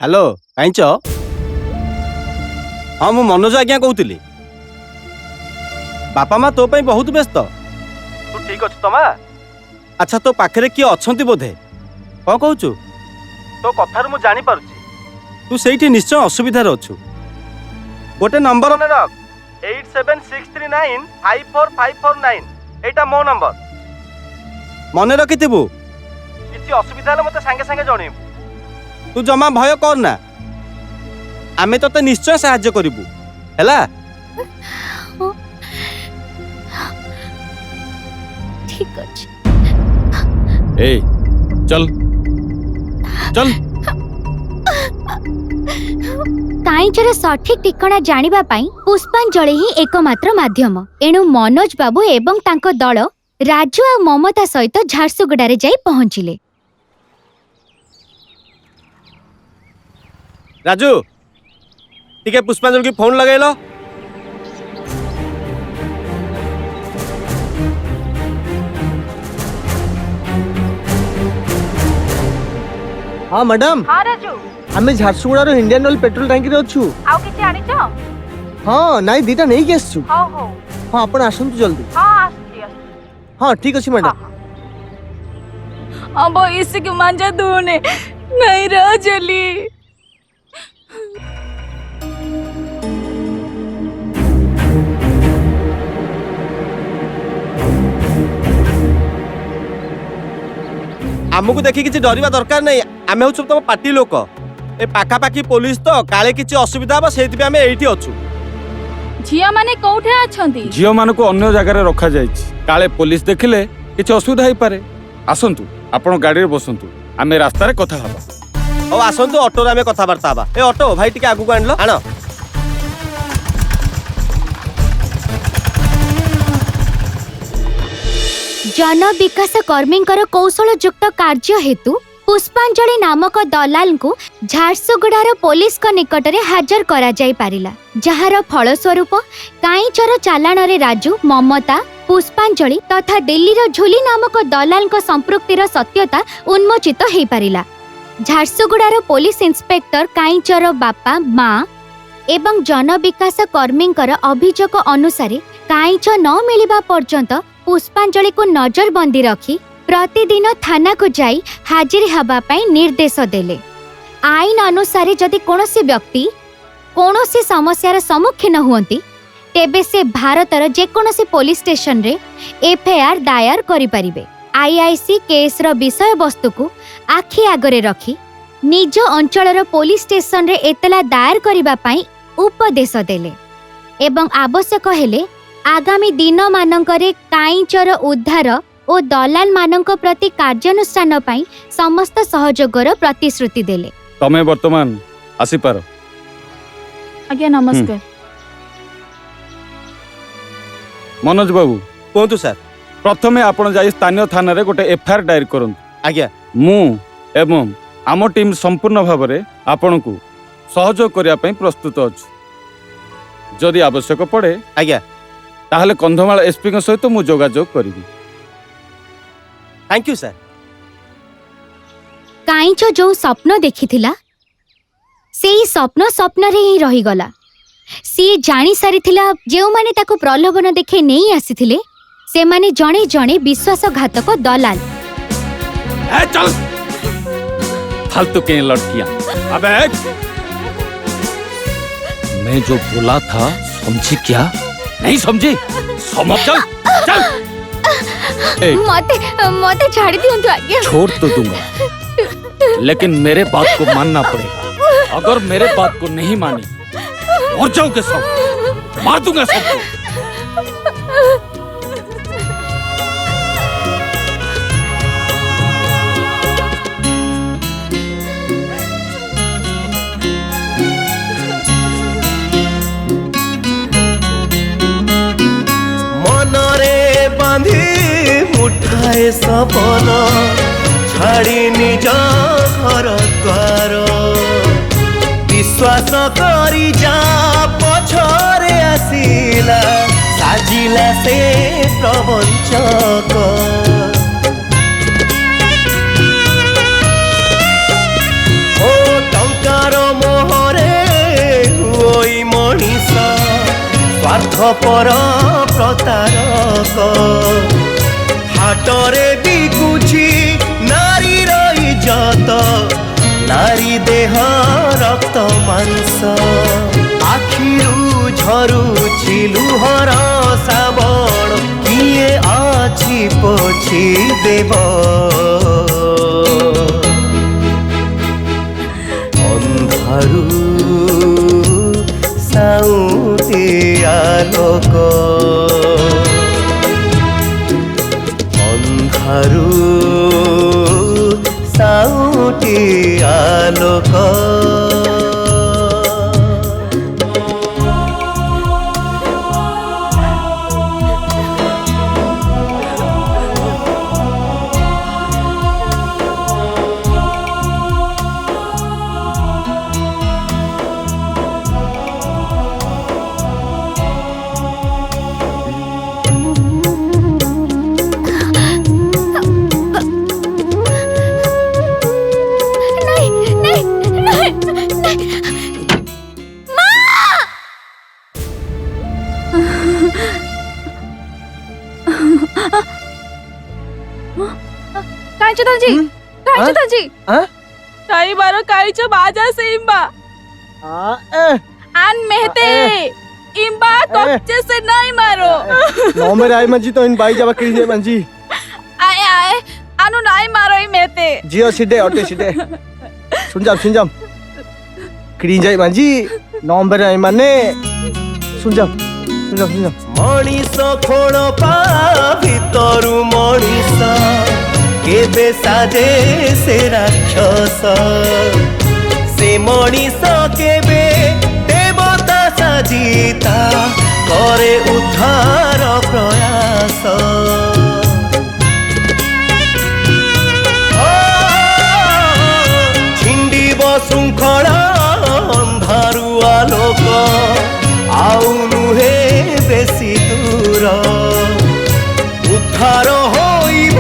हेलो काइंच हाँ मु मनोज आज्ञा कहूली। बापा माँ तो ପାଇଁ बहुत व्यस्त। तू ठीक अच्छु तो माँ? अच्छा तो पाखरे किए अच्छंती बोधे? कौन कहूचु? तो कथार मु जानी पारुची तू सेठी निश्चय असुविधा अच्छु। गोटे नंबर ने रख 8763954549 एटा मो नंबर मने रखिथिबु। किछि असुविधा हेले मते संगे संगे जणेबु। तू जमा भय करना, आमे तते निश्चय सहायता करिबु हैला। ठीक अछि। ए चल चल। काइंचर सठिक ठिकाना जानिबा पाई पुष्पांजलि ही एकमात्र माध्यम। एणु मनोज बाबू एवं तांको दल राजू आ ममता सहित झारसुगुड़ारे जाई पहुंचिले। राजू टिके पुष्पांजलि की फोन लगेलो। हाँ मैडम। हाँ राजू आमे झारसुगुड़ा रो इंडियन ऑयल पेट्रोल टंकी रे अछु। आउ किछि आनिछ? हाँ नाई दीटा नहीं के आसछु। हो हो हाँ आपण आसंतु जल्दी। हाँ आस्ती हाँ ठीक अछि मैडम। अब इसके मांजा दूने नहीं रह जली। आमको देखि किछि डरिबा दरकार नहीं। आमे हउछु तम पार्टी लोक। ए पाखा पाखी पुलिस तो काले किछि असुविधा बा सेति पे आमे एठी अछु। झिया माने कोठे अछंती? झियो मान को अन्य जगह रे रखा जायछि, काले पुलिस देखिले किछि असुविधा होई पारे। आसंतु आपण गाड़ी रे बसंतु, आमे रास्ता रे कथा हबा। ओ आसंतु ऑटो रे आमे कथा बार्ता हबा। ए ऑटो भाई टिके आगु को आनलो आनो। जन विकास कर्मींकर कौशलयुक्त कार्य हेतु पुष्पांजलि नामक दलाल को झारसुगुड़ार पुलिस को निकट में हाजर करा जाई पारिला, जहार फलस्वरूप काइंचर चालाण रे राजू, ममता, पुष्पांजलि तथा दिल्लीर झुली नामक दलाल को संपृक्तिर सत्यता उन्मोचित हो पारिला। झारसुगुड़ार पुलिस इंस्पेक्टर काइंचर बापा, माँ एवं जन विकास कर्मींकर अभियोग अनुसार काइंच न मिलिबा पर्यंत पुष्पांजलि को नजरबंदी रखी प्रतिदिन थाना को जाई हाजिर हबा पाई निर्देश देले। आईन अनुसार जदि कोनोसी व्यक्ति कौनसी समस्यार सम्मुखीन हुअंती तेबे से भारतर जेकोसी पुलिस स्टेशन रे एफआईआर दायर करि परिबे। आईआईसी केस रो विषय वस्तु को आखि आगरे रखी निज अंचलर पुलिस स्टेशन रे एतला दायर करिबा पई उपदेश देले एवं आवश्यक हेले आगामी दिन मानकरे काईचर उद्धार और दलाल मानक प्रति कार्यानुष्ठान पई समस्त सहयोगर प्रतिश्रुति देले। तमे वर्तमान आसी पार। आज्ञा नमस्कार। मनोज बाबू कहतु सर। प्रथमे आपण जाई स्थानीय थाना रे गोटे एफआईआर दायर करंतु। आज्ञा। मु एवं आम टीम संपूर्ण भाव में आपण को सहयोग करिया पई प्रस्तुत अछि। जदि आवश्यक पड़े आज्ञा ताहले कंधमाल एसपी के सहित मु जोगाजोग करिवि। Thank you sir. काईच जो स्वप्न देखिथिला सेई स्वप्न स्वप्न रे ही रही गला। सी जानी सारिथिला जेउ माने ताको प्रलोभन देखे नहीं आसीथिले से माने जणे जणे विश्वासघातक दलाल। ए चल फालतू के लड़कियां। अबे मैं जो बोला था समझी क्या? नहीं समझी? समझ चल चल। मते छाड़ दियंतु आज्ञा। छोड़ तो दूंगा लेकिन मेरे बात को मानना पड़ेगा। अगर मेरे बात को नहीं मानी मर जाओगे सब, मार दूंगा सबको। मनरे बांधी मुठाए सपन छाड़ी निज घर द्वार विश्वास करी जा पछरे आसिला साजिला से प्रवंचक ओ टंकार मोहरे हुई मनीष स्वार्थपर प्रतारक हाटरे बिकुछि नारी रही जत नारी देह रक्त मांस आखिरु झरुछि लुहर साबण किए आछि पोछि देव अंधारु साउते आलोक अंधारु साउते आलोक ताई बारो काईचो बाजा से इम्बा आन मेहते इम्बा कच्चे से नहीं मारो। नो मेरे आई मंजी तो इन बाई जावा किरी मंजी आए आए आनु नहीं मारो ही मेहते जियो सीधे ऑटे सीधे सुन जा किरी जाई मंजी नो मेरे आई माने सुन जा मनीष खोण पा भितरु मनीष केबे साजे से राक्षस से मनीष केबे देवता साजिता करे उद्धार प्रयास छिंडिब शृंखला अंधारु आलोक आउ नुहे बेसी दूर उद्धार होइब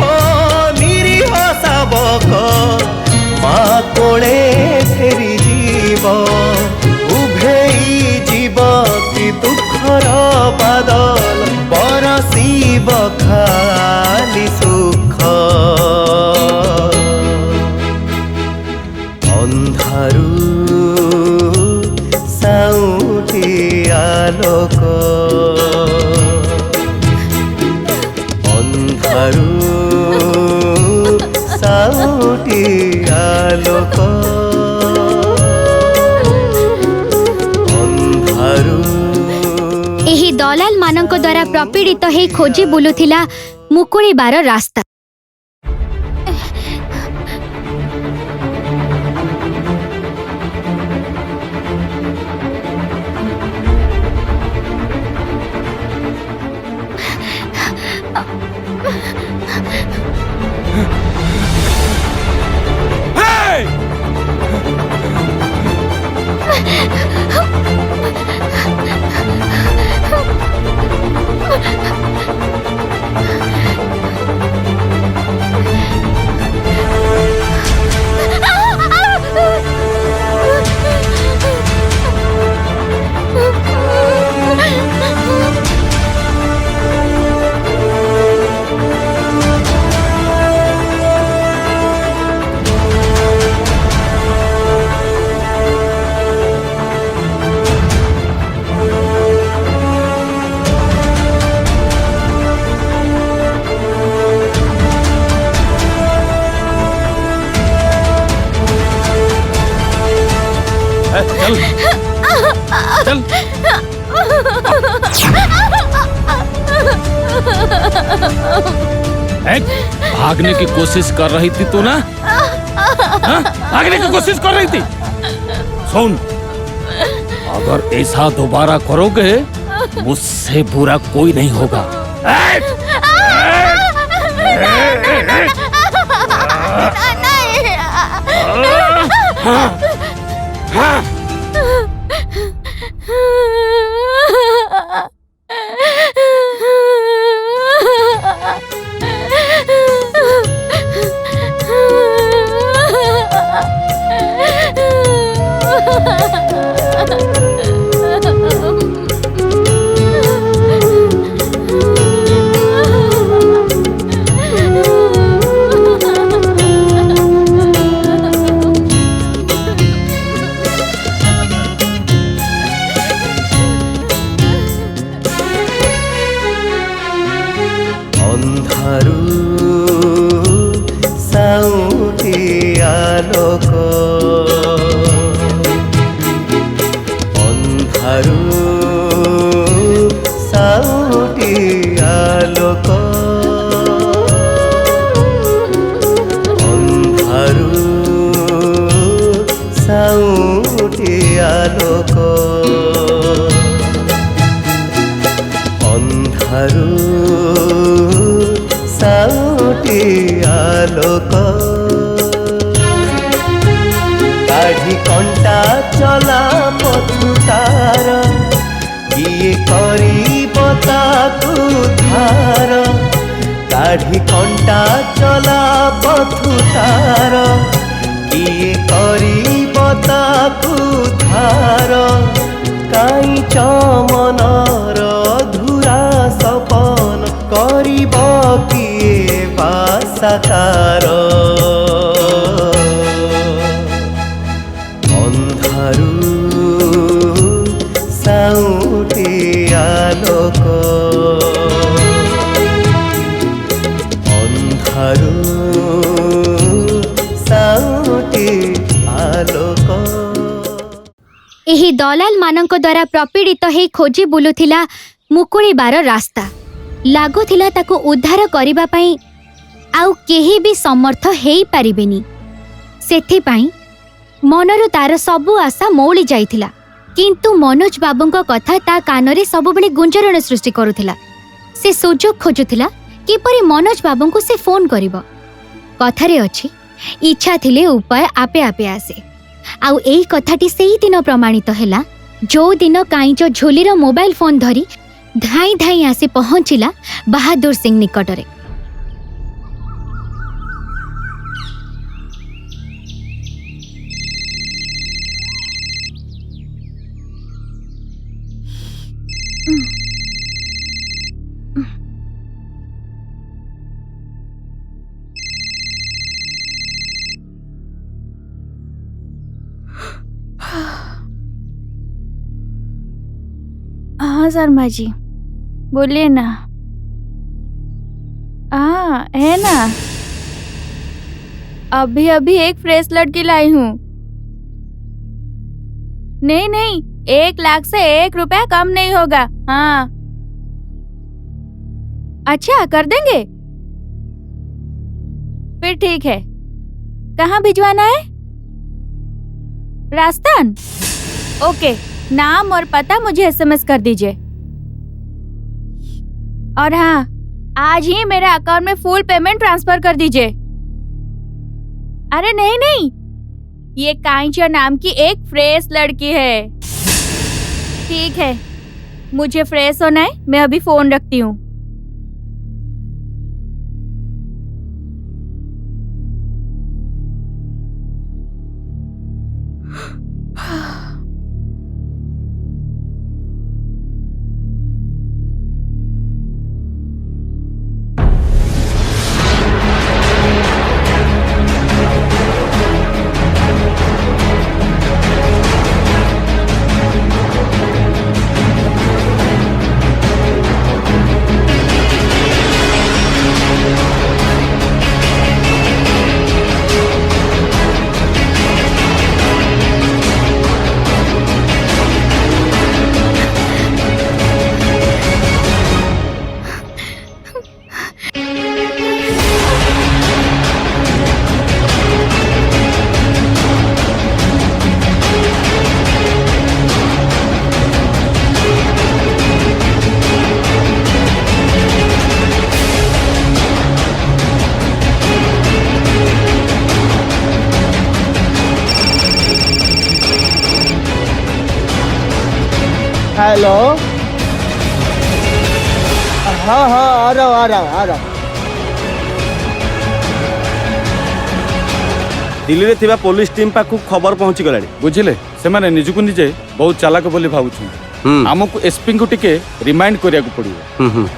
निरीह शावक माँ कोले फेरी जीव उभेई जीव कि दुखर बादल बरसीब खाली सुख अंधारु साउ ସାଉଁଟି ଆଲୋକ ଅନ୍ଧାରୁ ସାଉଁଟି ଆଲୋକ ଅନ୍ଧାରୁ ଏହି ଦଲାଲ ମାନଙ୍କ ଦ୍ୱାରା ପ୍ରପୀଡ଼ିତ ହେଇ ଖୋଜି ବୁଲୁଥିଲା ମୁକୁଳିବାର ରାସ୍ତା। चल भागने की कोशिश कर रही थी तू ना? हाँ? भागने की कोशिश कर रही थी। सुन, अगर ऐसा दोबारा करोगे मुझसे बुरा कोई नहीं होगा। काढ़ी कंटा चला पथुतार किए करी बताकू धार काढ़ी कंटा चला पथुतार किए करी बताकू धार काई चमनर धुरा सपन करिब किए बासाकार साउटी आलोक अन्धारू साउटी आलोक। ଏହି ଦଲାଲ ମାନଙ୍କ ଦ୍ୱାରା ପ୍ରପୀଡ଼ିତ ହେଇ ଖୋଜି ବୁଲୁଥିଲା ମୁକୁଳିବାର ରାସ୍ତା। ଲାଗୁଥିଲା ତାକୁ ଉଦ୍ଧାର କରିବା ପାଇଁ ଆଉ କେହି ବି ସମର୍ଥ ହେଇପାରିବେନି। ସେଥିପାଇଁ ମନରୁ ତାର ସବୁ ଆଶା ମଉଳି ଯାଇଥିଲା। କିନ୍ତୁ ମନୋଜ ବାବୁଙ୍କ କଥା ତା କାନରେ ସବୁବେଳେ ଗୁଞ୍ଜରଣ ସୃଷ୍ଟି କରୁଥିଲା। ସେ ସୁଯୋଗ ଖୋଜୁଥିଲା କିପରି ମନୋଜ ବାବୁଙ୍କୁ ସେ ଫୋନ୍ କରିବ। କଥାରେ ଅଛି, ଇଚ୍ଛା ଥିଲେ ଉପାୟ ଆପେ ଆପେ ଆସେ। ଆଉ ଏଇ କଥାଟି ସେଇ ଦିନ ପ୍ରମାଣିତ ହେଲା ଯୋଉ ଦିନ କାଇଁଚ ଝୁଲିର ମୋବାଇଲ ଫୋନ୍ ଧରି ଧାଇଁ ଧାଇଁ ଆସି ପହଞ୍ଚିଲା ବାହାଦୁର ସିଂ ନିକଟରେ। हाँ शर्मा जी, बोलिए ना। हाँ है ना, अभी अभी एक फ्रेश लड़की लाई हूँ। नहीं नहीं, 1 लाख से 1 रुपया कम नहीं होगा। हाँ अच्छा, कर देंगे, फिर ठीक है। कहाँ भिजवाना है? राजस्थान? ओके, नाम और पता मुझे एसएमएस कर दीजिए। और हाँ, आज ही मेरे अकाउंट में फुल पेमेंट ट्रांसफर कर दीजिए। अरे नहीं नहीं, ये कांचा नाम की एक फ्रेश लड़की है। ठीक है, मुझे फ्रेश होना है, मैं अभी फोन रखती हूँ। हेलो। हाँ हाँ, आ रहा हूँ आ रहा हूँ आ रहा हूँ। दिल्ली रे थिबा पुलिस टीम पाखु खबर पहुंची गलानी। बुझिले, से माने निजुकु निजे बहुत चालाक बोली भावुछु। हमको एसपी को टिके रिमाइंड करिया को पड़ियो।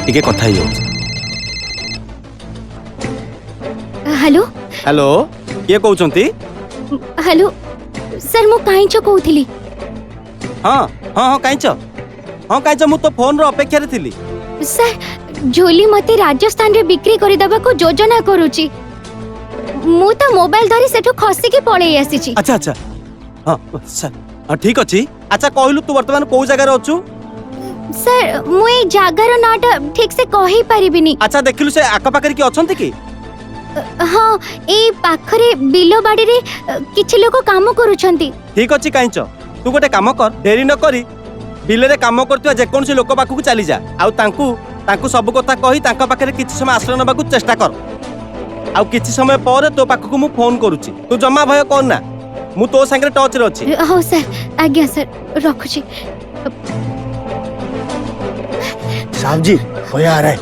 टिके कथा ही हो। हेलो हेलो, किए कहउचंती? हेलो सर, मु काईच कहूଥିଲି। हाँ हाँ हाँ, काईच मु तो फोन रो अपेक्षा रे थिली। सर झोली मते राजस्थान रे बिक्री करि दबा को योजना करूची। मु तो मोबाइल धरी सेठो खसी के पळेई आसीची। अच्छा अच्छा, हाँ सर, हाँ ठीक अछि। अच्छा कहलु तू वर्तमान कोउ जगह रे अछु? सर मु ए जागार नाटा ठीक से कहि परिबिनी। अच्छा देखिलु से आका पाखरे की अछंती की? हाँ, ए पाखरे बिलो बाड़ी रे किछि लोक काम करूछंती। ठीक अछि काईच, तू गोटे काम कर, देरी न करी बिले रे काम करतुवा जे कोनसी लोक पाखु चली जा, आउ तांकू सब कथा कहि तांका पाखरे किछि समय आश्रय नबाकू चेष्टा कर। आउ किछि समय पर तो पाखु मु फोन करूची, तू जम्मा भय कोन ना, मु तो संगे टच रे अछि। हो सर, आज्ञा सर, रखुची। साहब जी, भैया आ रहा है।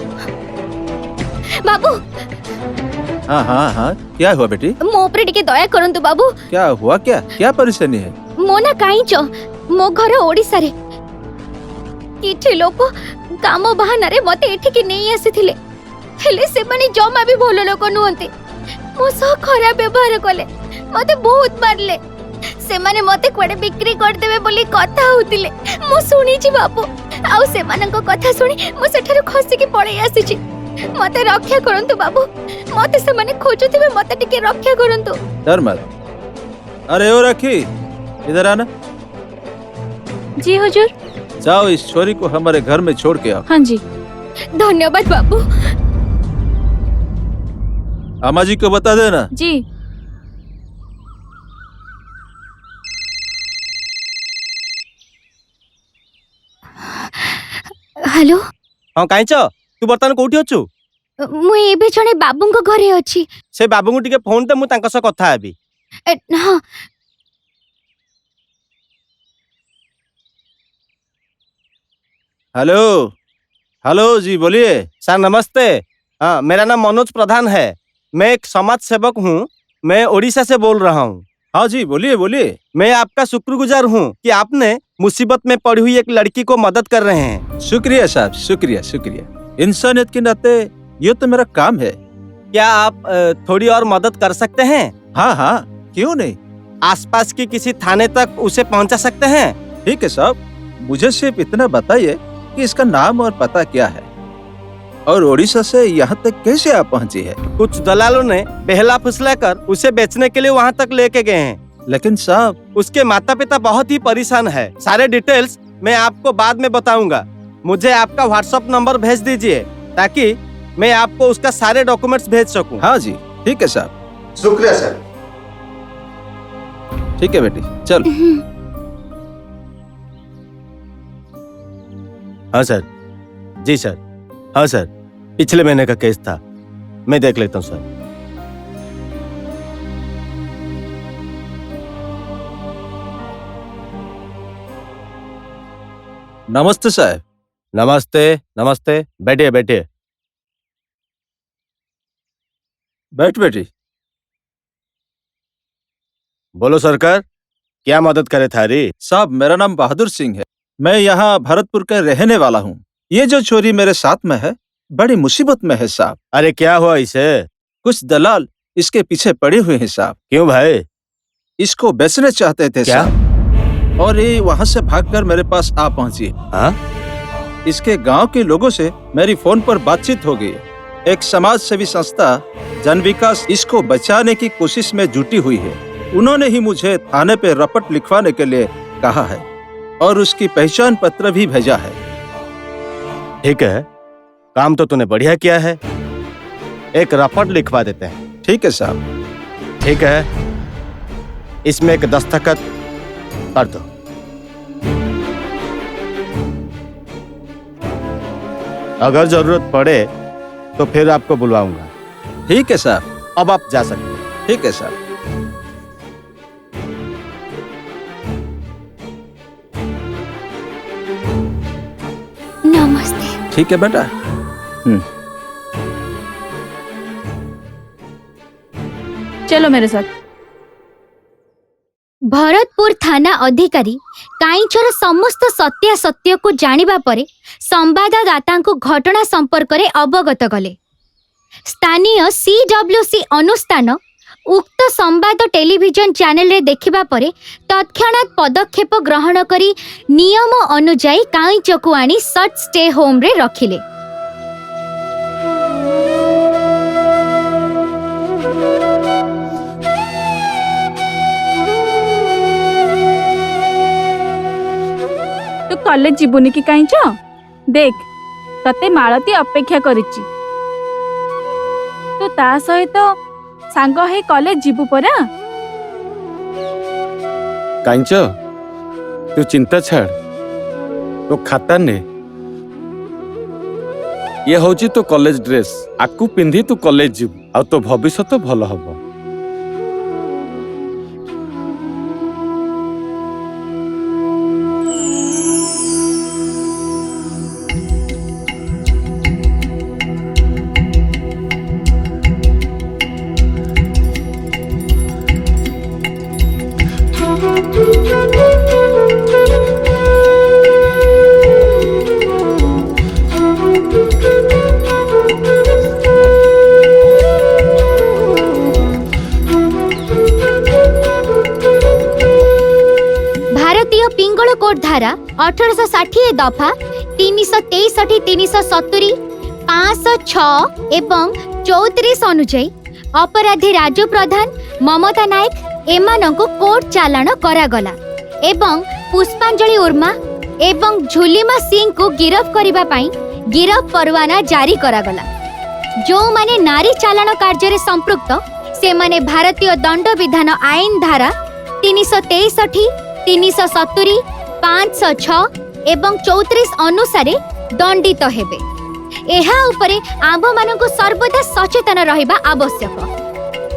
बाबू। हाँ हाँ हाँ, क्या हुआ बेटी? मो ऊपर टिके दया करंतु बाबू। क्या हुआ? क्या परेशानी है? मो ना काईच मो घर ओडिसा रे किछि लोक काम बहाना रे मते एठी के नहीं आसीथिले, हेले से माने जमा भी भलो लोक नुहंती। मो सह खराब व्यवहार कले, मते बहुत मारले। से माने मते कोडे बिक्री कर देबे बोली कथा होतिले। मो सुनी छी बाबू, आउ से मानक कथा सुनी मो सेठारु खसी के पळेई आसीची। मते रक्षा करंतु बाबू, मते से माने खोजुथिबे, मते टिके रक्षा करंतु। डर मत। अरे ओ रखी, इधर आना। जी हुजूर। जाओ इस छोरी को हमारे घर में छोड़ के आओ। हाँ जी। धन्यवाद बाबू। अम्मा जी को बता देना। जी। हेलो। हाँ काईच, तू वर्तमान कोठी अछु? ମୁଁ ଏବେ ଜଣେ ବାବୁଙ୍କ ଘରେ ଅଛି। ସେ ବାବୁଙ୍କୁ ଟିକେ ଫୋନ ଦେ, ମୁଁ ତାଙ୍କ ସହ କଥା ହେବି। ହଁ। हेलो हेलो जी, बोलिए सर। नमस्ते। हाँ, मेरा नाम मनोज प्रधान है। मैं एक समाज सेवक हूँ। मैं ओडिशा से बोल रहा हूँ। हाँ जी, बोलिए बोलिए। मैं आपका शुक्रगुजार हूँ कि आपने मुसीबत में पड़ी हुई एक लड़की को मदद कर रहे हैं। शुक्रिया साहब, शुक्रिया शुक्रिया। इंसानियत के नाते ये तो मेरा काम है। क्या आप थोड़ी और मदद कर सकते हैं? हाँ हाँ, क्यों नहीं। आसपास की किसी थाने तक उसे पहुँचा सकते हैं? ठीक है साहब, मुझे सिर्फ इतना बताइए कि इसका नाम और पता क्या है, और ओडिशा से यहाँ तक कैसे आप पहुँची है। कुछ दलालों ने बेहला फुसला कर उसे बेचने के लिए वहाँ तक लेके गए हैं। लेकिन साहब, उसके माता पिता बहुत ही परेशान है। सारे डिटेल्स मैं आपको बाद में बताऊंगा। मुझे आपका व्हाट्सएप नंबर भेज दीजिए ताकि मैं आपको उसका सारे डॉक्यूमेंट्स भेज सकूं। हाँ जी, ठीक है साहब। शुक्रिया सर। ठीक है बेटी, चल। हाँ सर। जी सर। हाँ सर, पिछले महीने का केस था, मैं देख लेता हूँ सर। नमस्ते साहब। नमस्ते नमस्ते, बैठिए बैठिए। बैठ बेटी। बोलो सरकार, क्या मदद करे थारी? साहब, मेरा नाम बहादुर सिंह है। मैं यहाँ भरतपुर का रहने वाला हूँ। ये जो चोरी मेरे साथ में है, बड़ी मुसीबत में है साहब। अरे क्या हुआ इसे? कुछ दलाल इसके पीछे पड़े हुए हैं साहब। क्यों भाई? इसको बेचने चाहते थे क्या? साहब, और ये वहाँ से भागकर मेरे पास आ पहुँची। हाँ? इसके गांव के लोगों से मेरी फोन पर बातचीत हो गई। एक समाज सेवी संस्था जन विकास इसको बचाने की कोशिश में जुटी हुई है। उन्होंने ही मुझे थाने पे रपट लिखवाने के लिए कहा है और उसकी पहचान पत्र भी भेजा है। ठीक है, काम तो तूने बढ़िया किया है। एक रपट लिखवा देते हैं। ठीक है साहब। ठीक है, इसमें एक दस्तखत कर दो। अगर जरूरत पड़े तो फिर आपको बुलवाऊंगा। ठीक है साहब, अब आप जा सकते हैं। ठीक है साहब। नमस्ते। ठीक है बेटा। चलो मेरे साथ। भरतपुर थाना अधिकारी काईचर समस्त सत्यासत्य को जानिबा परे संवाददाता को घटना संपर्क में अवगत कले। स्थानीय CWC अनुष्ठान उक्त संवाद टेलीविजन चैनल रे देखिबा परे तत्क्षणात पदक्षेप ग्रहण करी नियम अनुजाई काईच को आनी सर्च स्टे होम रे रखिले। तू कॉलेज जीवनी की काईच? देख, तते मालती अपेक्षा करिची। तू ता सहित सांग हे कॉलेज जीवु परा। कांच, तू चिंता छाड़, तो खाता ने ये होची तो कॉलेज ड्रेस। आकु पिंधी तू कॉलेज जीव आ तो भविष्य तो भल हबो। भारतीय पिंगल कोड धारा 1860 दफा 363, 370, 506 एवं 34 अनुଯାयी अपराधी राजू प्रधान, ममता नायक एमानंको कोर्ट चालाण करागला एवं पुष्पांजलि उर्मा एवं झुलिमा सिंह को गिरफ्त करिबा पई गिरफ्त परवाना जारी करागला। जो माने नारी चालाण कार्य संपृक्त से माने भारतीय दंड विधान आईन धारा 363, 370, 506 एवं 34 अनुसारे दंडित हेबे। ଏହା ଉପରେ आम्भମାନଙ୍କୁ सर्वदा सचेतन रहिबा आवश्यक।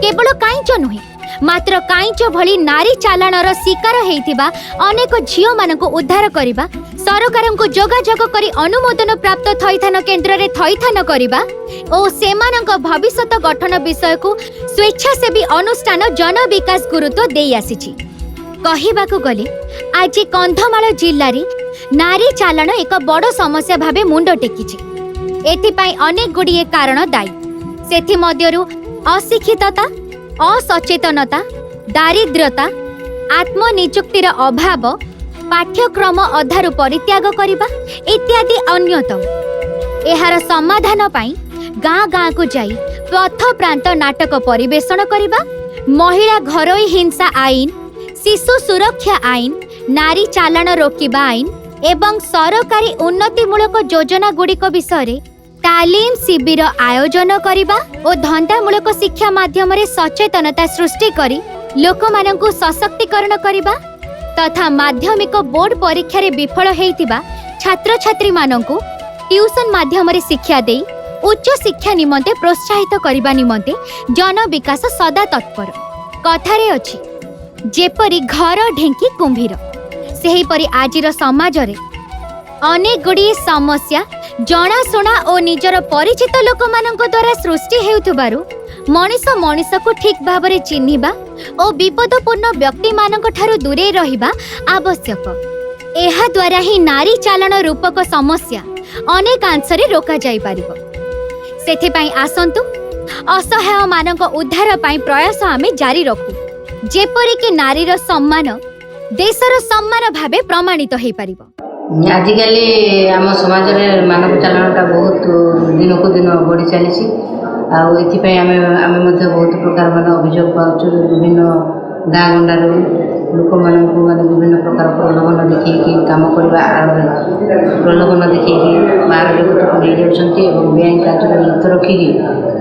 केवल काइंच नुहे मात्र काइंच भली नारी चालाणर शिकार हेइथिबा अनेक झियो मानकु उद्धार करिबा, सरकारଙ୍କୁ जोगाजोग करी अनुमोदन प्राप्त थैथान केन्द्र रे थैथान करिबा ओ सेमानक भविष्यत गठन विषय को स्वेच्छासेवी अनुष्ठान जन विकास गुरुत्व देई आसीछि। कहिबाकु गले आज कंधमाल जिल्ला रे नारी चालाण एक बड़ समस्या भाबे मुंड टेकिछि। एथिपाई अनेक गुड़िए कारण दायी। सेथि मध्यरु अशिक्षितता, असचेतनता, दारिद्र्यता, आत्मनियुक्तिर अभाव, पाठ्यक्रम अधारु परित्याग करिबा इत्यादि अन्यतम। एहार समाधान पाई गाँ गाँ को जाई पथ प्रांत नाटक परिवेषण करिबा, महिला घरोई हिंसा आईन, शिशु सुरक्षा आईन, नारी चालाण रोकिबा आईन एवं सरकारी उन्नतिमूलक योजना गुड़िक विषय तालीम शिविर आयोजन करिबा और धंदामूलक शिक्षा माध्यम रे सचेतनता सृष्टि करी लोकमानंकु सशक्तिकरण करिबा तथा माध्यमिक बोर्ड परीक्षा रे विफल हेइतिबा छात्र छात्री मानंकु ट्यूशन माध्यम रे शिक्षा देई उच्च शिक्षा निमंते प्रोत्साहित करिबा निमंते जन विकास सदा तत्पर। कथारे अछि जेपरि घर ढेंकी कुंभीर, सेहीपरि आजिर समाज रे अनेक गुड़िए समस्या जनाशुना और निजर परिचित लोक मानक द्वारा सृष्टि हेउथबारु मनीष मनीष को ठीक भाव में चिन्हिबा और विपदपूर्ण व्यक्ति मानक ठारू दूरे रहिबा आवश्यक। एहा द्वारा ही नारी चालाण रूपक समस्या अनेक अंशरे रोका जाई पारिबो। सेथिपाई आसंतु असहाय मानक उद्धार पाई प्रयास आमे जारी रखू, जेपरि कि नारीर सम्मान देशर सम्मान भावे प्रमाणित हेइ पारिबो। आजिकाली आम समाज में मानव चालाणटा बहुत दिन को दिन बढ़ी चली आम बहुत प्रकार मान अभियोग पाच विभिन्न गाँ गंडार लोक माने विभिन्न प्रकार प्रलोभन देखी कम करने प्रलोभन देखी बाहर जगत को नहीं जाती बेआईन कार्य लिप्त रखिकी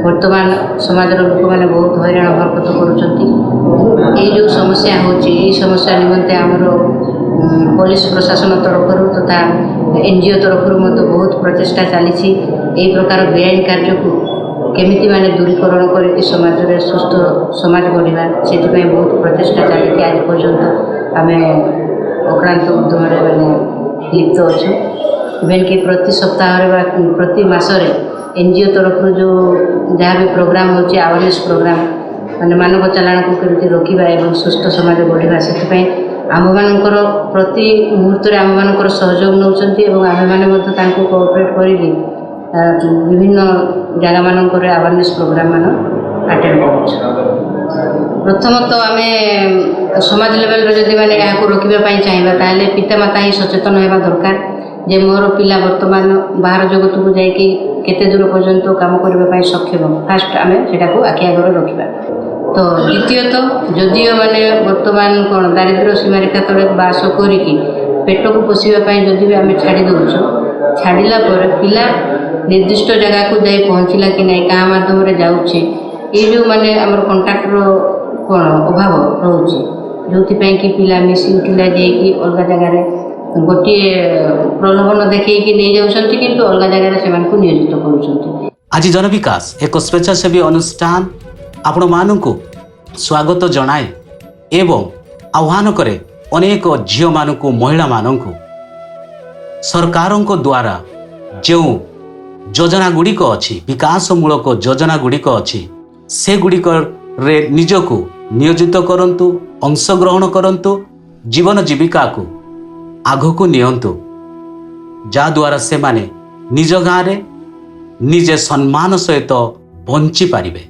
वर्तमान समाज लोक मैंने बहुत हैरान हरकत कर समस्या होची समस्या निमंते आमर पुलिस प्रशासन तरफ तथा एनजीओ तरफ बहुत प्रचेषा चली प्रकार बेआईन कार्य को केमिति माने दूरीकरण करके समाज रे सुस्थ समाज गढ़ा से बहुत प्रचेषा चली आज पर्यंत आम अक्रांत उद्यम मैंने लिप्त अच्छु। इवेन कि प्रति सप्ताह प्रति मसरे एनजीओ तरफ जो जहाँ भी प्रोग्राम होची अवेयरनेस प्रोग्राम माने मानव चालाण को केमिति रोकिबा एवं सुस्थ समाज गढ़ा से आम मानकर प्रति मुहूर्त आम मानकर सहयोग नौकरी और आम मैंने कोऑपरेट करी विभिन्न जगह मानक अवेयरनेस प्रोग्राम मान अटेंड कर। प्रथमतः आम समाज लेवल जदि मैंने यहाँ रोकवाई चाहिए ताले पितामाता ही सचेतन होगा दरकार जे मोर पिला वर्तमान बाहर जगत को जाकि केते दूर पर्यंत काम करने सक्षम फास्ट आम से आखि आगे रखा। तो द्वितीयतः जदिओ मैंने वर्तमान कौन दारिद्र्य सीमारेखा तले बास करिकी पेट को पोषापी जदि भी आम छाड़ी दौचु छाड़ला पिला निर्दिष्ट जगह को जाई पहुँचला कि नहीं क्या मध्यम जाऊे ये जो मैंने आम कंटाक्टर कौन अभाव रोचे जो कि पिला मिस यूटिलाइज अलग जगार गोटे प्रलोभन देखी नहीं जाऊँच कि अलग जगार से नियोजित कर। आज जन विकास एक स्वेच्छासेवी अनुष्ठान आपण मानू स्वागत जनाए एवं आह्वान करे अनेक झील मानू महिला मानू सरकारों द्वारा जो योजना गुड़िक अच्छी विकासमूलक योजना गुड़िक अच्छी से गुड़िक रे निजको नियोजित करंतु अंशग्रहण करंतु जीवन जीविका को आगको नियंतु जा द्वारा से माने निज गाँव निजे सम्मान सहित बंची पारिबे।